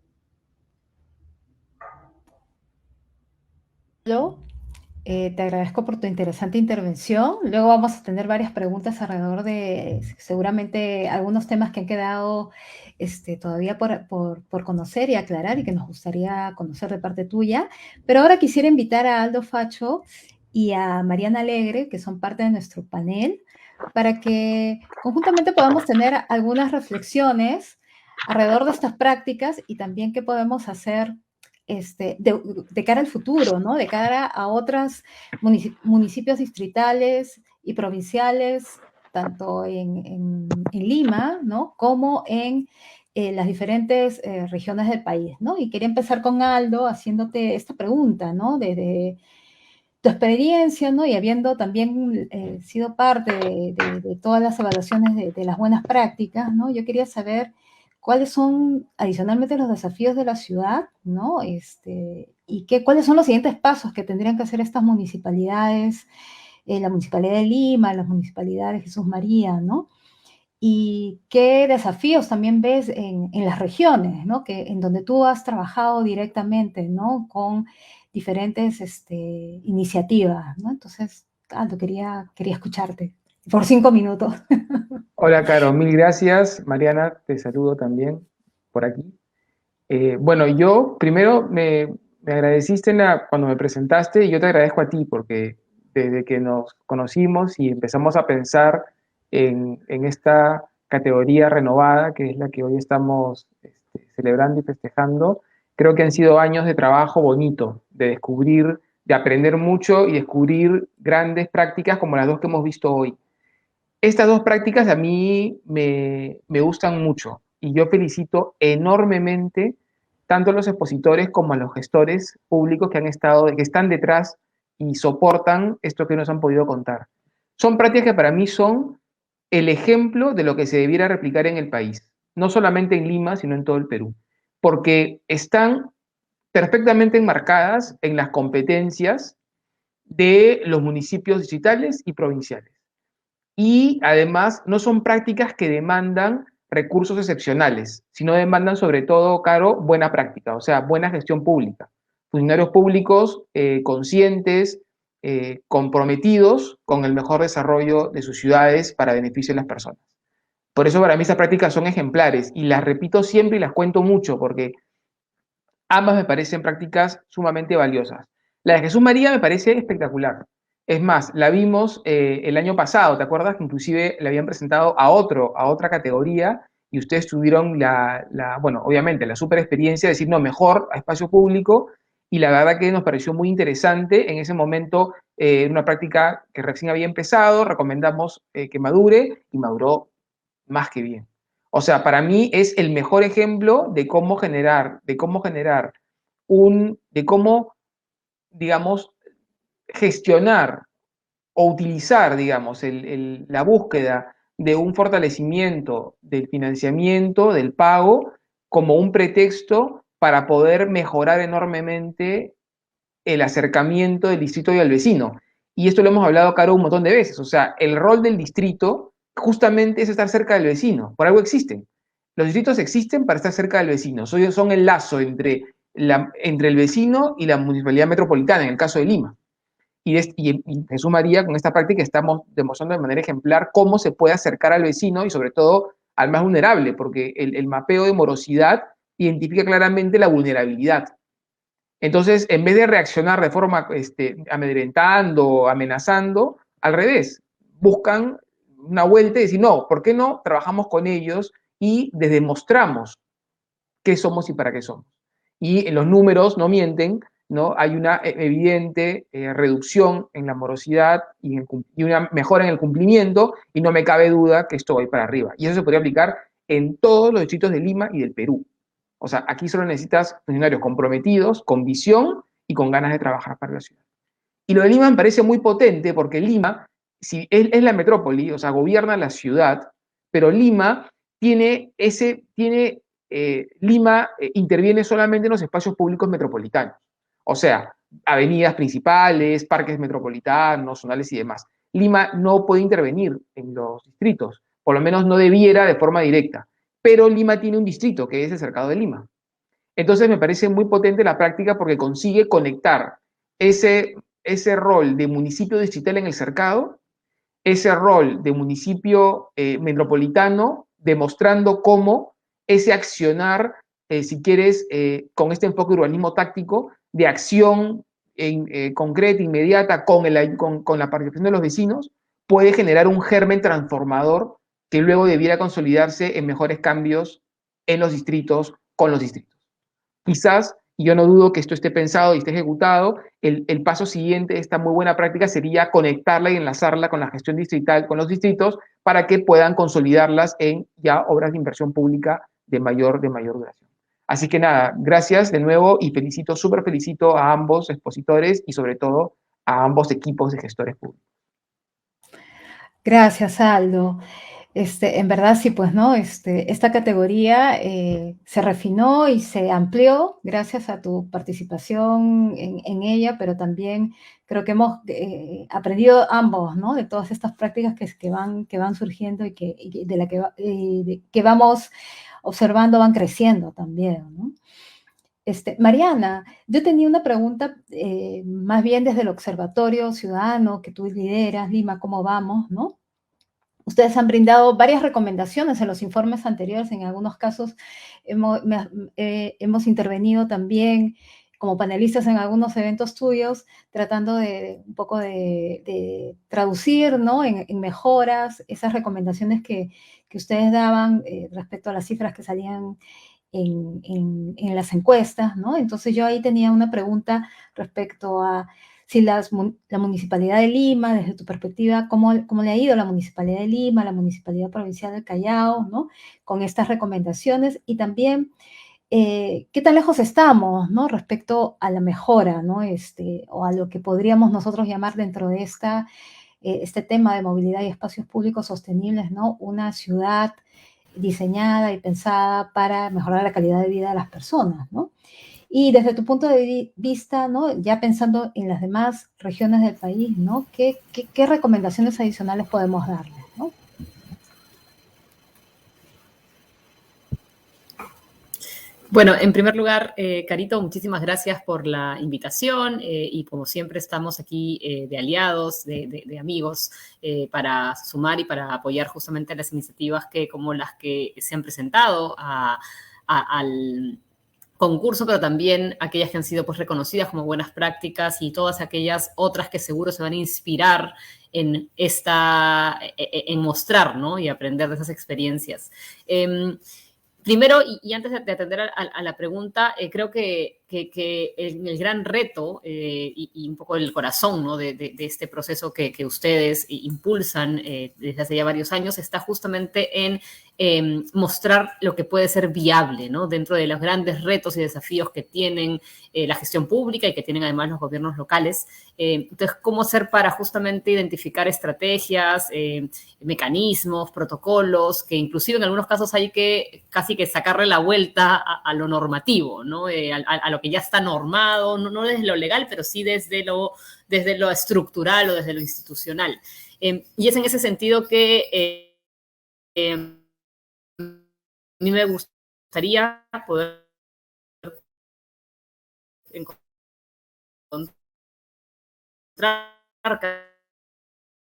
¿Aló? Te agradezco por tu interesante intervención. Luego vamos a tener varias preguntas alrededor de seguramente algunos temas que han quedado todavía por conocer y aclarar y que nos gustaría conocer de parte tuya. Pero ahora quisiera invitar a Aldo Facho y a Mariana Alegre, que son parte de nuestro panel, para que conjuntamente podamos tener algunas reflexiones alrededor de estas prácticas y también qué podemos hacer de cara al futuro, ¿no? De cara a otros municipios distritales y provinciales, tanto en Lima, ¿no? Como en las diferentes regiones del país, ¿no? Y quería empezar con Aldo haciéndote esta pregunta, ¿no? Desde tu experiencia, ¿no? Y habiendo también sido parte de todas las evaluaciones de las buenas prácticas, ¿no? Yo quería saber cuáles son adicionalmente los desafíos de la ciudad, ¿no? Y cuáles son los siguientes pasos que tendrían que hacer estas municipalidades, la Municipalidad de Lima, las municipalidades de Jesús María, ¿no? Y qué desafíos también ves en las regiones, ¿no? En donde tú has trabajado directamente, ¿no? Con diferentes iniciativas, ¿no? Entonces, Aldo, quería escucharte por 5 minutos. Hola, Caro, mil gracias. Mariana, te saludo también por aquí. Bueno, yo primero me agradeciste cuando me presentaste y yo te agradezco a ti porque desde que nos conocimos y empezamos a pensar en esta categoría renovada, que es la que hoy estamos celebrando y festejando, creo que han sido años de trabajo bonito, de descubrir, de aprender mucho y descubrir grandes prácticas como las dos que hemos visto hoy. Estas dos prácticas a mí me gustan mucho y yo felicito enormemente tanto a los expositores como a los gestores públicos que están detrás y soportan esto que nos han podido contar. Son prácticas que para mí son el ejemplo de lo que se debiera replicar en el país, no solamente en Lima, sino en todo el Perú, porque están perfectamente enmarcadas en las competencias de los municipios distritales y provinciales. Y además no son prácticas que demandan recursos excepcionales, sino demandan sobre todo, Caro, buena práctica, o sea, buena gestión pública. Funcionarios públicos conscientes, comprometidos con el mejor desarrollo de sus ciudades para beneficio de las personas. Por eso para mí estas prácticas son ejemplares y las repito siempre y las cuento mucho porque ambas me parecen prácticas sumamente valiosas. La de Jesús María me parece espectacular. Es más, la vimos el año pasado, ¿te acuerdas? Que inclusive la habían presentado a otra categoría y ustedes tuvieron bueno, obviamente la super experiencia de decir, no, mejor a espacio público y la verdad que nos pareció muy interesante. En ese momento, una práctica que recién había empezado, recomendamos que madure y maduró más que bien. O sea, para mí es el mejor ejemplo de cómo generar, digamos, gestionar o utilizar, digamos, la búsqueda de un fortalecimiento del financiamiento, del pago, como un pretexto para poder mejorar enormemente el acercamiento del distrito y al vecino. Y esto lo hemos hablado, Caro, un montón de veces. O sea, el rol del distrito justamente es estar cerca del vecino. Por algo existen. Los distritos existen para estar cerca del vecino. Son el lazo entre el vecino y la municipalidad metropolitana, en el caso de Lima. Y Jesús María, con esta práctica estamos demostrando de manera ejemplar cómo se puede acercar al vecino y sobre todo al más vulnerable, porque el mapeo de morosidad identifica claramente la vulnerabilidad. Entonces, en vez de reaccionar de forma amedrentando, amenazando, al revés, buscan una vuelta y decir, no, ¿por qué no trabajamos con ellos y les demostramos qué somos y para qué somos? Y los números no mienten, ¿no? Hay una evidente reducción en la morosidad y una mejora en el cumplimiento y no me cabe duda que esto va a ir para arriba. Y eso se podría aplicar en todos los distritos de Lima y del Perú. O sea, aquí solo necesitas funcionarios comprometidos, con visión y con ganas de trabajar para la ciudad. Y lo de Lima me parece muy potente porque Lima, si es la metrópoli, o sea, gobierna la ciudad, pero Lima Lima interviene solamente en los espacios públicos metropolitanos. O sea, avenidas principales, parques metropolitanos, zonales y demás. Lima no puede intervenir en los distritos, por lo menos no debiera de forma directa. Pero Lima tiene un distrito que es el Cercado de Lima. Entonces me parece muy potente la práctica porque consigue conectar ese ese rol de municipio distrital en el cercado, ese rol de municipio metropolitano, demostrando cómo ese accionar, si quieres, con este enfoque de urbanismo táctico, de acción concreta, inmediata, con la participación de los vecinos, puede generar un germen transformador que luego debiera consolidarse en mejores cambios en los distritos, con los distritos. Quizás, y yo no dudo que esto esté pensado y esté ejecutado, el paso siguiente de esta muy buena práctica sería conectarla y enlazarla con la gestión distrital, con los distritos, para que puedan consolidarlas en ya obras de inversión pública de mayor duración. Así que nada, gracias de nuevo y súper felicito a ambos expositores y sobre todo a ambos equipos de gestores públicos. Gracias, Aldo. En verdad sí, pues, ¿no? Esta categoría se refinó y se amplió gracias a tu participación en ella, pero también creo que hemos aprendido ambos, ¿no? De todas estas prácticas que van surgiendo y que vamos observando, van creciendo también, ¿no? Mariana, yo tenía una pregunta más bien desde el Observatorio Ciudadano que tú lideras, Lima, ¿cómo vamos?, ¿no? Ustedes han brindado varias recomendaciones en los informes anteriores, en algunos casos hemos intervenido también como panelistas en algunos eventos tuyos, tratando de un poco de traducir, ¿no?, en mejoras esas recomendaciones que ustedes daban respecto a las cifras que salían en las encuestas, ¿no? Entonces yo ahí tenía una pregunta respecto a si la Municipalidad de Lima, desde tu perspectiva, ¿cómo le ha ido a la Municipalidad de Lima, a la Municipalidad Provincial del Callao, ¿no?, con estas recomendaciones? Y también, ¿qué tan lejos estamos, ¿no?, respecto a la mejora, ¿no?, o a lo que podríamos nosotros llamar dentro de este tema de movilidad y espacios públicos sostenibles, ¿no?, una ciudad diseñada y pensada para mejorar la calidad de vida de las personas, ¿no? Y desde tu punto de vista, ¿no?, ya pensando en las demás regiones del país, ¿no?, ¿qué recomendaciones adicionales podemos darles, ¿no? Bueno, en primer lugar, Carito, muchísimas gracias por la invitación y como siempre estamos aquí de aliados, de amigos, para sumar y para apoyar justamente las iniciativas como las que se han presentado al concurso, pero también aquellas que han sido pues reconocidas como buenas prácticas y todas aquellas otras que seguro se van a inspirar en mostrar, ¿no?, y aprender de esas experiencias. Primero, y antes de atender a la pregunta, creo que el gran reto y un poco el corazón, ¿no?, de este proceso que ustedes impulsan desde hace ya varios años está justamente en mostrar lo que puede ser viable, ¿no?, dentro de los grandes retos y desafíos que tienen la gestión pública y que tienen además los gobiernos locales. Entonces, ¿cómo hacer para justamente identificar estrategias, mecanismos, protocolos, que inclusive en algunos casos hay que casi que sacarle la vuelta a lo normativo, ¿no?, a lo que ya está normado, no desde lo legal, pero sí desde lo estructural o desde lo institucional. Y es en ese sentido que a mí me gustaría poder encontrar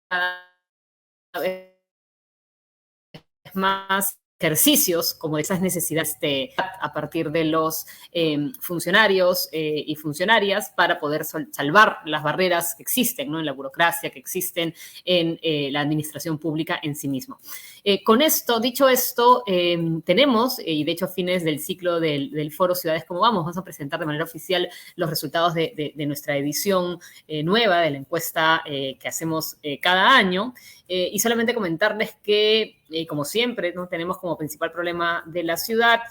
cada vez más ejercicios como esas necesidades a partir de los funcionarios y funcionarias para poder salvar las barreras que existen, ¿no?, en la burocracia, que existen en la administración pública en sí mismo. Dicho esto, tenemos, y de hecho a fines del ciclo del Foro Ciudades Como vamos a presentar de manera oficial los resultados de nuestra edición nueva de la encuesta que hacemos cada año. Y solamente comentarles que, como siempre, ¿no?, tenemos como principal problema de la ciudad,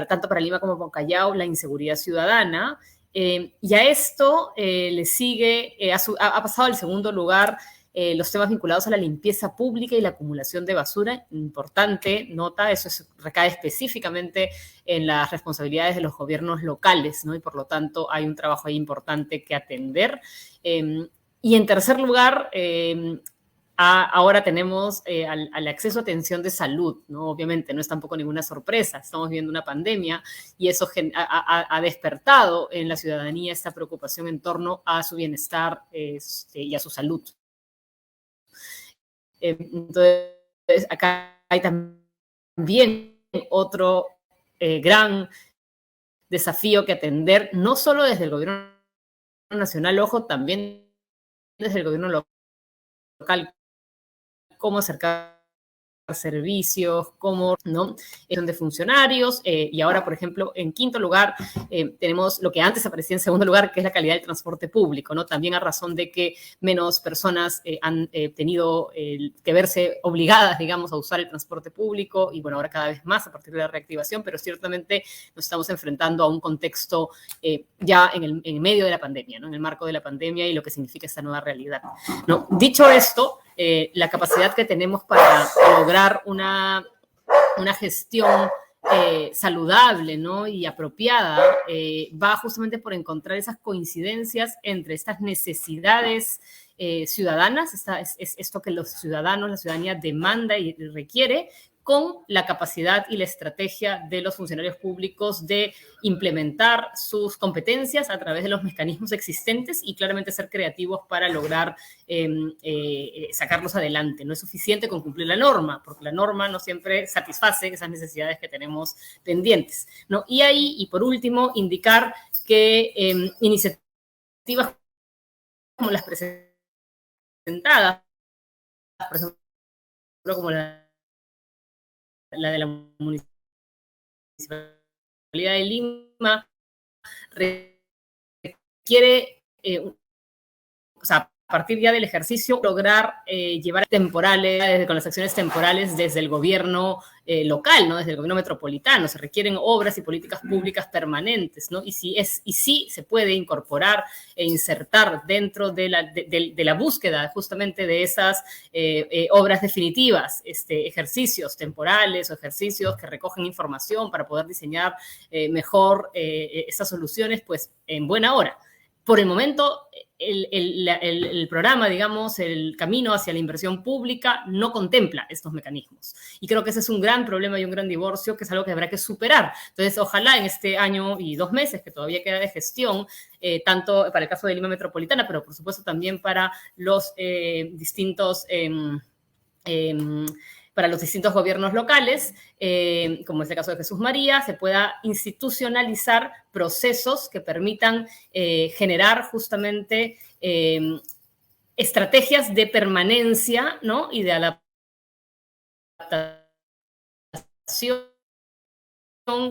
tanto para Lima como para Callao, la inseguridad ciudadana. Y a esto le sigue, ha pasado al segundo lugar los temas vinculados a la limpieza pública y la acumulación de basura. Importante nota, eso recae específicamente en las responsabilidades de los gobiernos locales, ¿no?, y por lo tanto hay un trabajo ahí importante que atender. Y en tercer lugar, ahora tenemos al acceso a atención de salud, ¿no? Obviamente no es tampoco ninguna sorpresa, estamos viviendo una pandemia y eso ha despertado en la ciudadanía esta preocupación en torno a su bienestar y a su salud. Entonces, acá hay también otro gran desafío que atender, no solo desde el gobierno nacional, ojo, también desde el gobierno local, cómo acercar servicios, cómo, ¿no? Son de funcionarios, y ahora, por ejemplo, en quinto lugar, tenemos lo que antes aparecía en segundo lugar, que es la calidad del transporte público, ¿no? También a razón de que menos personas han tenido que verse obligadas, digamos, a usar el transporte público, y bueno, ahora cada vez más a partir de la reactivación, pero ciertamente nos estamos enfrentando a un contexto ya en medio de la pandemia, ¿no? En el marco de la pandemia y lo que significa esta nueva realidad, ¿no? Dicho esto, la capacidad que tenemos para lograr una gestión saludable, ¿no? Y apropiada va justamente por encontrar esas coincidencias entre estas necesidades ciudadanas, esto que los ciudadanos, la ciudadanía demanda y requiere, con la capacidad y la estrategia de los funcionarios públicos de implementar sus competencias a través de los mecanismos existentes y claramente ser creativos para lograr sacarlos adelante. No es suficiente con cumplir la norma, porque la norma no siempre satisface esas necesidades que tenemos pendientes, ¿no? Y ahí, y por último, indicar que iniciativas como las presentadas, por ejemplo, como la de la Municipalidad de Lima, requiere, o sea, a partir ya del ejercicio, lograr llevar temporales, con las acciones temporales desde el gobierno local, ¿no? Desde el gobierno metropolitano. Se requieren obras y políticas públicas permanentes, ¿no? Y sí se puede incorporar e insertar dentro de la búsqueda justamente de esas obras definitivas, ejercicios temporales o ejercicios que recogen información para poder diseñar mejor estas soluciones, pues en buena hora. Por el momento, el programa, digamos, el camino hacia la inversión pública no contempla estos mecanismos. Y creo que ese es un gran problema y un gran divorcio, que es algo que habrá que superar. Entonces, ojalá en este año y 2 meses que todavía queda de gestión, tanto para el caso de Lima Metropolitana, pero por supuesto también para los distintos gobiernos locales, como es el caso de Jesús María, se pueda institucionalizar procesos que permitan generar justamente estrategias de permanencia, ¿no? Y de adaptación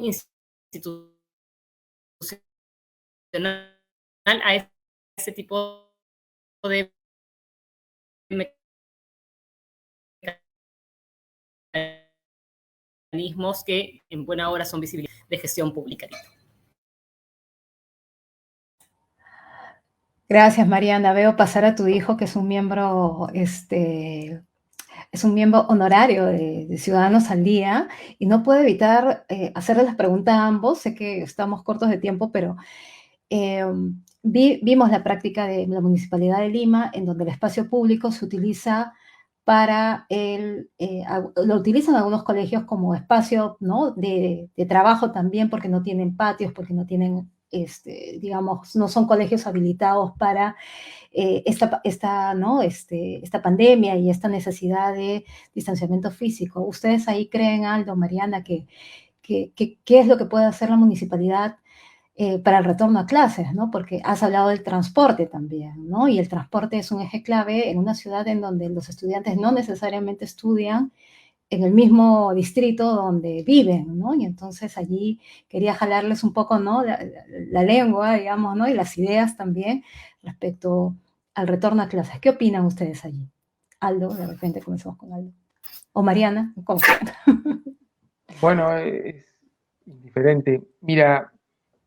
institucional a ese tipo de mecanismos que en buena hora son visibles de gestión pública. Gracias, Mariana. Veo pasar a tu hijo, que es un miembro, honorario de Ciudadanos al Día, y no puedo evitar hacerles la pregunta a ambos. Sé que estamos cortos de tiempo, pero vimos la práctica de la Municipalidad de Lima, en donde el espacio público se utiliza lo utilizan algunos colegios como espacio, ¿no? de trabajo también, porque no tienen patios, porque no tienen, digamos, no son colegios habilitados para esta pandemia y esta necesidad de distanciamiento físico. ¿Ustedes ahí creen, Aldo, Mariana, qué es lo que puede hacer la municipalidad para el retorno a clases, ¿no? Porque has hablado del transporte también, ¿no? Y el transporte es un eje clave en una ciudad en donde los estudiantes no necesariamente estudian en el mismo distrito donde viven, ¿no? Y entonces allí quería jalarles un poco, ¿no? La lengua, digamos, ¿no? Y las ideas también respecto al retorno a clases. ¿Qué opinan ustedes allí? Aldo, de repente comenzamos con Aldo. O Mariana, ¿cómo? Bueno, es indiferente. Mira,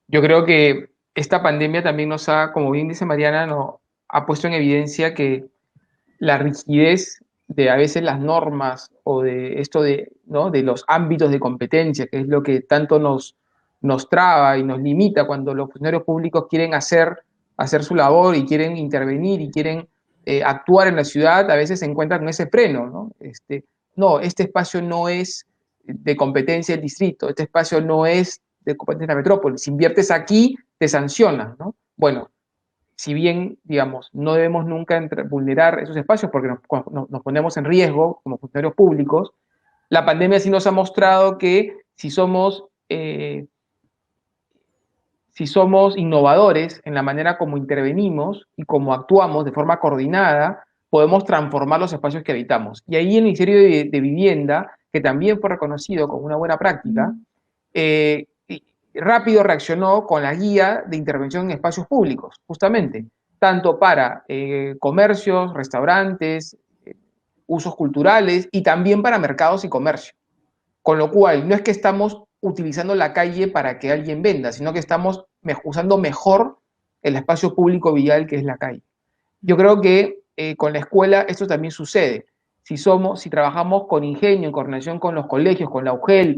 yo creo que esta pandemia también nos ha, como bien dice Mariana, ha puesto en evidencia que la rigidez de a veces las normas o de esto ¿no? de los ámbitos de competencia, que es lo que tanto nos traba y nos limita cuando los funcionarios públicos quieren hacer su labor y quieren intervenir y quieren actuar en la ciudad, a veces se encuentra con ese freno, ¿no? No, este espacio no es de competencia del distrito, este espacio no es de competencia de la metrópoli, si inviertes aquí, te sancionan, ¿no? Bueno, si bien, digamos, no debemos nunca vulnerar esos espacios porque nos ponemos en riesgo como funcionarios públicos, la pandemia sí nos ha mostrado que si somos innovadores en la manera como intervenimos y como actuamos de forma coordinada, podemos transformar los espacios que habitamos. Y ahí el Ministerio de Vivienda, que también fue reconocido como una buena práctica, rápido reaccionó con la guía de intervención en espacios públicos, justamente, tanto para comercios, restaurantes, usos culturales y también para mercados y comercio. Con lo cual, no es que estamos utilizando la calle para que alguien venda, sino que estamos usando mejor el espacio público vial que es la calle. Yo creo que con la escuela esto también sucede. Si trabajamos con ingenio, en coordinación con los colegios, con la UGEL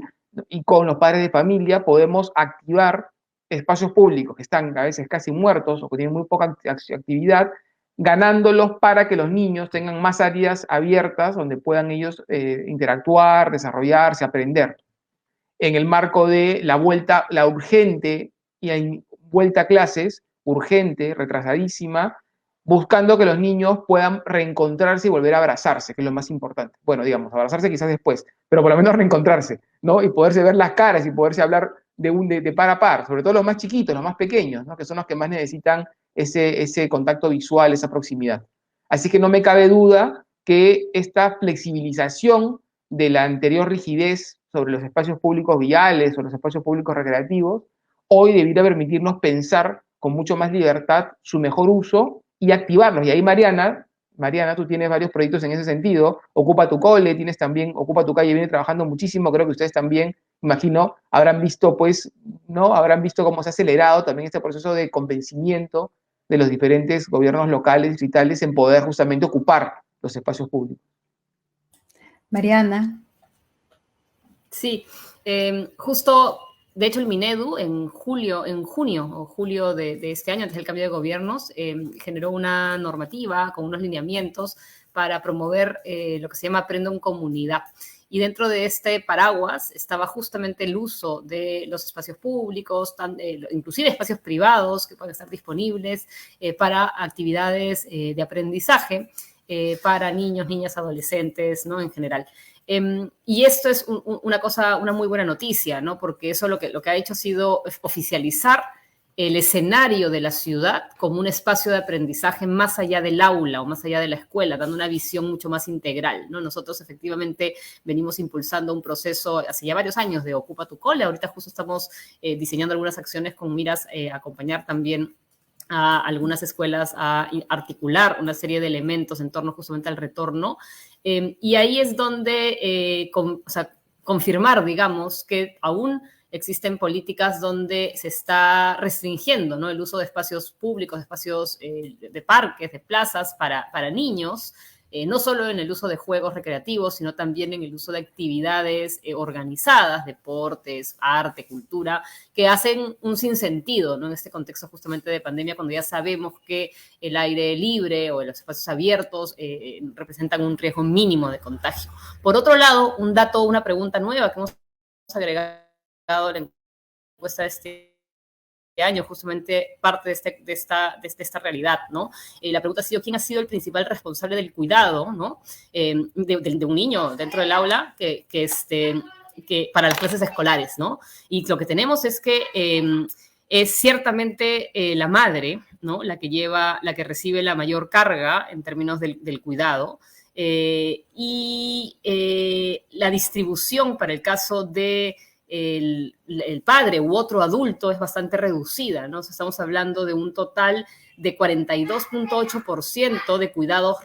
y con los padres de familia, podemos activar espacios públicos que están a veces casi muertos o que tienen muy poca actividad, ganándolos para que los niños tengan más áreas abiertas donde puedan ellos interactuar, desarrollarse, aprender. En el marco de la urgente y vuelta a clases, urgente, retrasadísima, buscando que los niños puedan reencontrarse y volver a abrazarse, que es lo más importante. Bueno, digamos, abrazarse quizás después, pero por lo menos reencontrarse, ¿no? Y poderse ver las caras y poderse hablar de par a par, sobre todo los más chiquitos, los más pequeños, ¿no? Que son los que más necesitan ese contacto visual, esa proximidad. Así que no me cabe duda que esta flexibilización de la anterior rigidez sobre los espacios públicos viales o los espacios públicos recreativos, hoy debiera permitirnos pensar con mucho más libertad su mejor uso y activarlos. Y ahí Mariana, tú tienes varios proyectos en ese sentido. Ocupa tu Cole, tienes también Ocupa tu Calle, viene trabajando muchísimo. Creo que ustedes también, imagino, habrán visto cómo se ha acelerado también este proceso de convencimiento de los diferentes gobiernos locales, distritales, en poder justamente ocupar los espacios públicos. Mariana. Sí, justo, de hecho, el Minedu en julio de este año, antes del cambio de gobiernos, generó una normativa con unos lineamientos para promover lo que se llama Aprendo en Comunidad. Y dentro de este paraguas estaba justamente el uso de los espacios públicos, inclusive espacios privados que pueden estar disponibles para actividades de aprendizaje para niños, niñas, adolescentes, ¿no? En general. Y esto es una muy buena noticia, ¿no? Porque eso lo que ha hecho ha sido oficializar el escenario de la ciudad como un espacio de aprendizaje más allá del aula o más allá de la escuela, dando una visión mucho más integral, ¿no? Nosotros efectivamente venimos impulsando un proceso hace ya varios años de Ocupa tu Cole. Ahorita justo estamos diseñando algunas acciones con miras a acompañar también a algunas escuelas a articular una serie de elementos en torno justamente al retorno. Y ahí es donde confirmar, digamos, que aún existen políticas donde se está restringiendo, ¿no? El uso de espacios públicos, de espacios de parques, de plazas para niños, no solo en el uso de juegos recreativos, sino también en el uso de actividades organizadas, deportes, arte, cultura, que hacen un sinsentido, ¿no? En este contexto justamente de pandemia, cuando ya sabemos que el aire libre o los espacios abiertos representan un riesgo mínimo de contagio. Por otro lado, una pregunta nueva que hemos agregado a la encuesta de este año, justamente parte de esta realidad, ¿no? La pregunta ha sido, ¿quién ha sido el principal responsable del cuidado, ¿no? de un niño dentro del aula que para las clases escolares, ¿no? Y lo que tenemos es que es ciertamente la madre, ¿no? La que recibe la mayor carga en términos del cuidado, y la distribución para el caso de el padre u otro adulto es bastante reducida, ¿no? O sea, estamos hablando de un total de 42.8% de cuidados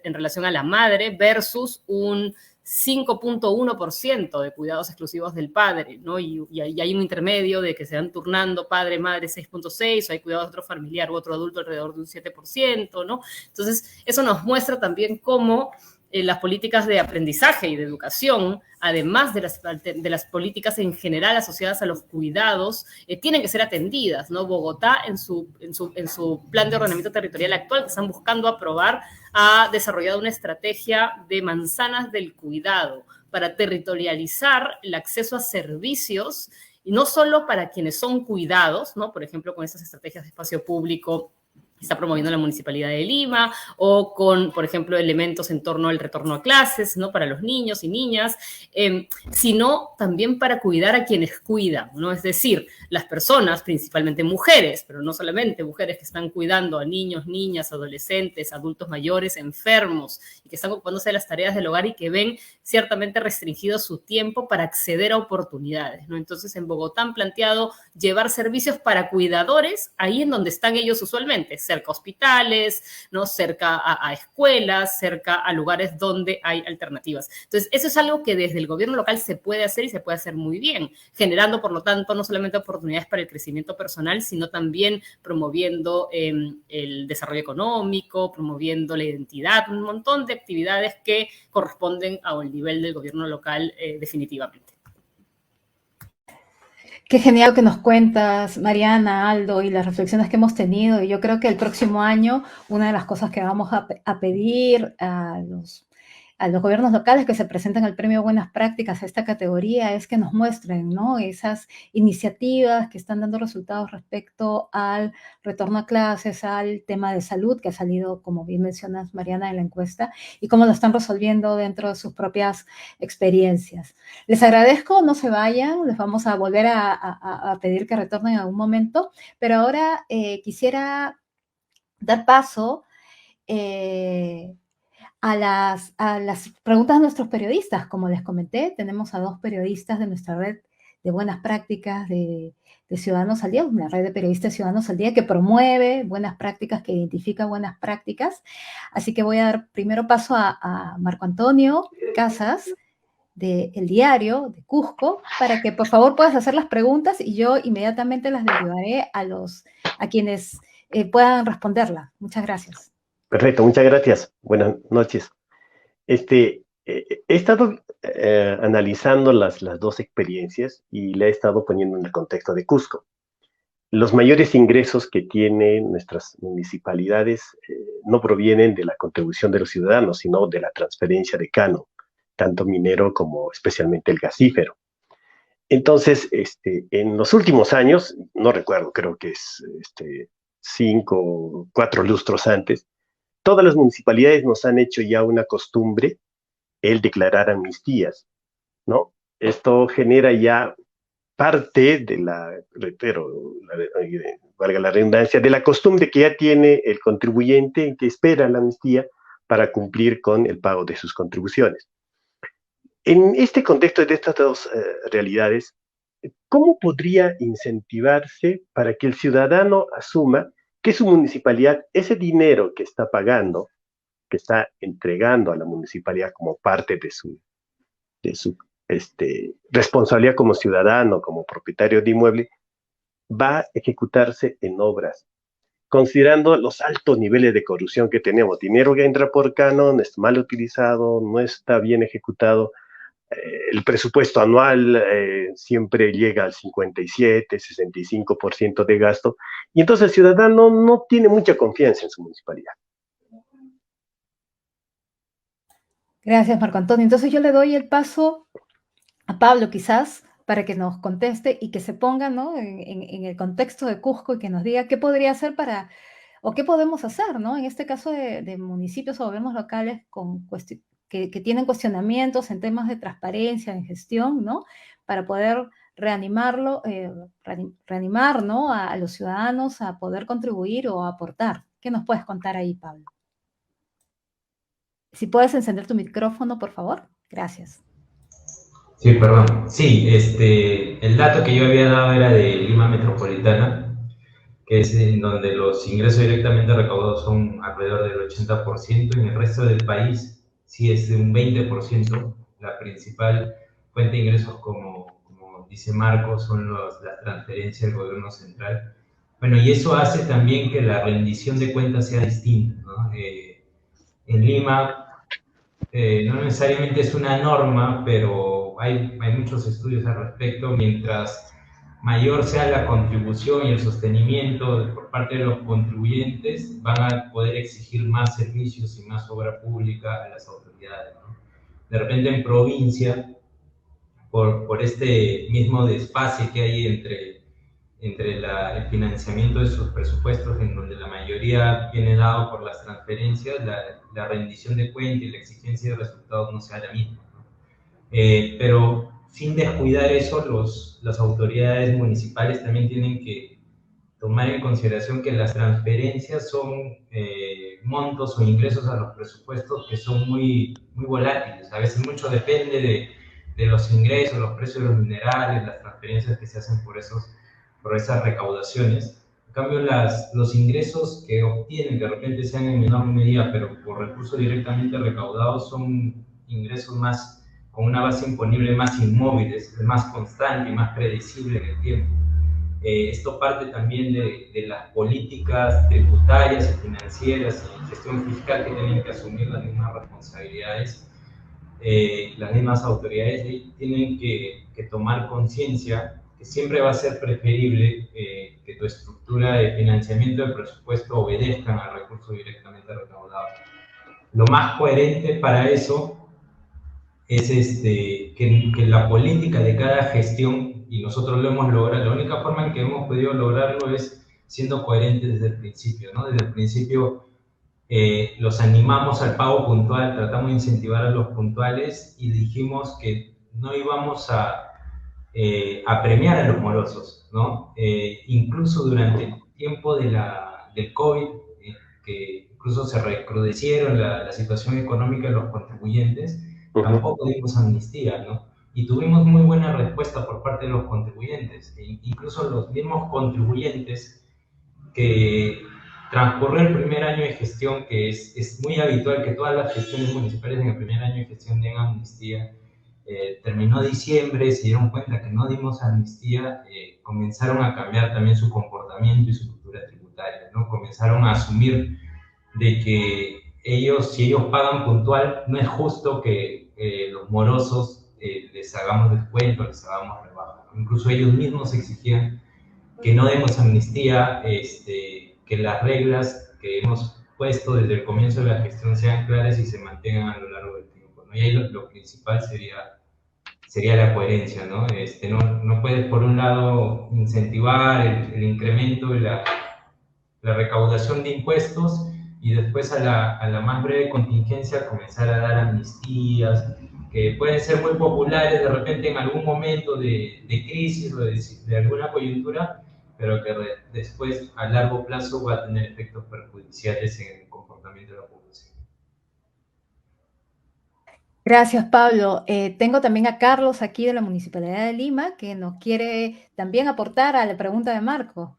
en relación a la madre versus un 5.1% de cuidados exclusivos del padre, ¿no? Y hay un intermedio de que se van turnando padre, madre 6.6%, o hay cuidados de otro familiar u otro adulto alrededor de un 7%, ¿no? Entonces, eso nos muestra también cómo las políticas de aprendizaje y de educación, además de las políticas en general asociadas a los cuidados, tienen que ser atendidas, ¿no? Bogotá, en su plan de ordenamiento territorial actual, que están buscando aprobar, ha desarrollado una estrategia de manzanas del cuidado para territorializar el acceso a servicios, y no solo para quienes son cuidados, ¿no? Por ejemplo, con estas estrategias de espacio público está promoviendo la Municipalidad de Lima, o con, por ejemplo, elementos en torno al retorno a clases, ¿no? Para los niños y niñas, sino también para cuidar a quienes cuidan, ¿no? Es decir, las personas, principalmente mujeres, pero no solamente mujeres, que están cuidando a niños, niñas, adolescentes, adultos mayores, enfermos, y que están ocupándose de las tareas del hogar y que ven ciertamente restringido su tiempo para acceder a oportunidades, ¿no? Entonces, en Bogotá han planteado llevar servicios para cuidadores ahí en donde están ellos usualmente, cerca a hospitales, ¿no? Cerca a escuelas, cerca a lugares donde hay alternativas. Entonces, eso es algo que desde el gobierno local se puede hacer, y se puede hacer muy bien, generando, por lo tanto, no solamente oportunidades para el crecimiento personal, sino también promoviendo el desarrollo económico, promoviendo la identidad, un montón de actividades que corresponden a un nivel del gobierno local, definitivamente. Qué genial que nos cuentas, Mariana, Aldo, y las reflexiones que hemos tenido. Y yo creo que el próximo año una de las cosas que vamos a pedir a los gobiernos locales que se presenten al Premio Buenas Prácticas a esta categoría es que nos muestren, ¿no? Esas iniciativas que están dando resultados respecto al retorno a clases, al tema de salud que ha salido, como bien mencionas, Mariana, en la encuesta, y cómo lo están resolviendo dentro de sus propias experiencias. Les agradezco, no se vayan, les vamos a volver a pedir que retornen en algún momento, pero ahora quisiera dar paso a las preguntas de nuestros periodistas. Como les comenté, tenemos a 2 periodistas de nuestra red de buenas prácticas de Ciudadanos al Día, una red de periodistas Ciudadanos al Día que promueve buenas prácticas, que identifica buenas prácticas. Así que voy a dar primero paso a Marco Antonio Casas, de El Diario de Cusco, para que por favor puedas hacer las preguntas y yo inmediatamente las derivaré a quienes puedan responderlas. Muchas gracias. Perfecto, muchas gracias. Buenas noches. He estado analizando las 2 experiencias y le he estado poniendo en el contexto de Cusco. Los mayores ingresos que tienen nuestras municipalidades no provienen de la contribución de los ciudadanos, sino de la transferencia de canon, tanto minero como especialmente el gasífero. Entonces, en los últimos años, no recuerdo, creo que es 5 o 4 lustros antes, todas las municipalidades nos han hecho ya una costumbre el declarar amnistías, ¿no? Esto genera ya parte de valga la redundancia, de la costumbre que ya tiene el contribuyente que espera la amnistía para cumplir con el pago de sus contribuciones. En este contexto de estas 2 realidades, ¿cómo podría incentivarse para que el ciudadano asuma que su municipalidad, ese dinero que está pagando, que está entregando a la municipalidad como parte de su responsabilidad como ciudadano, como propietario de inmueble, va a ejecutarse en obras, considerando los altos niveles de corrupción que tenemos? Dinero que entra por canon, es mal utilizado, no está bien ejecutado. El presupuesto anual siempre llega al 57, 65% de gasto, y entonces el ciudadano no tiene mucha confianza en su municipalidad. Gracias, Marco Antonio. Entonces yo le doy el paso a Pablo, quizás, para que nos conteste y que se ponga, ¿no?, en el contexto de Cusco, y que nos diga qué podría hacer o qué podemos hacer, ¿no?, en este caso de municipios o gobiernos locales que tienen cuestionamientos en temas de transparencia, en gestión, ¿no?, para poder reanimar, ¿no?, a los ciudadanos a poder contribuir o aportar. ¿Qué nos puedes contar ahí, Pablo? Si puedes encender tu micrófono, por favor. Gracias. Sí, perdón. Sí, el dato que yo había dado era de Lima Metropolitana, que es en donde los ingresos directamente recaudados son alrededor del 80%, en el resto del país sí es de un 20%. La principal fuente de ingresos, como dice Marco, son las transferencias del gobierno central. Bueno, y eso hace también que la rendición de cuentas sea distinta, ¿no? En Lima, no necesariamente es una norma, pero hay muchos estudios al respecto. Mientras mayor sea la contribución y el sostenimiento por parte de los contribuyentes, van a poder exigir más servicios y más obra pública a las autoridades, ¿no? De repente en provincia, por este mismo desfase que hay entre el financiamiento de sus presupuestos, en donde la mayoría viene dado por las transferencias, la rendición de cuentas y la exigencia de resultados no sea la misma, ¿no? Pero sin descuidar eso, las autoridades municipales también tienen que tomar en consideración que las transferencias son montos o ingresos a los presupuestos que son muy, muy volátiles. A veces mucho depende de los ingresos, los precios de los minerales, las transferencias que se hacen por esas recaudaciones. En cambio, los ingresos que obtienen, que de repente sean en menor medida, pero por recursos directamente recaudados, son ingresos más con una base imponible más inmóviles, más constante y más predecible en el tiempo. Esto parte también de las políticas tributarias y financieras y gestión fiscal que tienen que asumir las mismas responsabilidades. Las mismas autoridades tienen que tomar conciencia que siempre va a ser preferible que tu estructura de financiamiento del presupuesto obedezcan al recurso directamente recaudado. Lo más coherente para eso es que la política de cada gestión, y nosotros lo hemos logrado, la única forma en que hemos podido lograrlo es siendo coherentes desde el principio, ¿no? Desde el principio los animamos al pago puntual, tratamos de incentivar a los puntuales y dijimos que no íbamos a premiar a los morosos, ¿no? Incluso durante el tiempo del COVID, que incluso se recrudecieron la situación económica de los contribuyentes, tampoco dimos amnistía, ¿no? Y tuvimos muy buena respuesta por parte de los contribuyentes, incluso los mismos contribuyentes que transcurrió el primer año de gestión, que es muy habitual que todas las gestiones municipales en el primer año de gestión den amnistía. Terminó diciembre, se dieron cuenta que no dimos amnistía, comenzaron a cambiar también su comportamiento y su cultura tributaria, ¿no? Comenzaron a asumir de que si ellos pagan puntual, no es justo que los morosos les hagamos descuento, les hagamos rebaja, ¿no? Incluso ellos mismos exigían que no demos amnistía, que las reglas que hemos puesto desde el comienzo de la gestión sean claras y se mantengan a lo largo del tiempo, ¿no? Y ahí lo principal sería la coherencia, ¿no? No puedes, por un lado, incentivar el incremento de la recaudación de impuestos y después a la más breve contingencia comenzar a dar amnistías, que pueden ser muy populares de repente en algún momento de crisis o de alguna coyuntura, pero que después a largo plazo va a tener efectos perjudiciales en el comportamiento de la población. Gracias, Pablo. Tengo también a Carlos aquí de la Municipalidad de Lima, que nos quiere también aportar a la pregunta de Marco.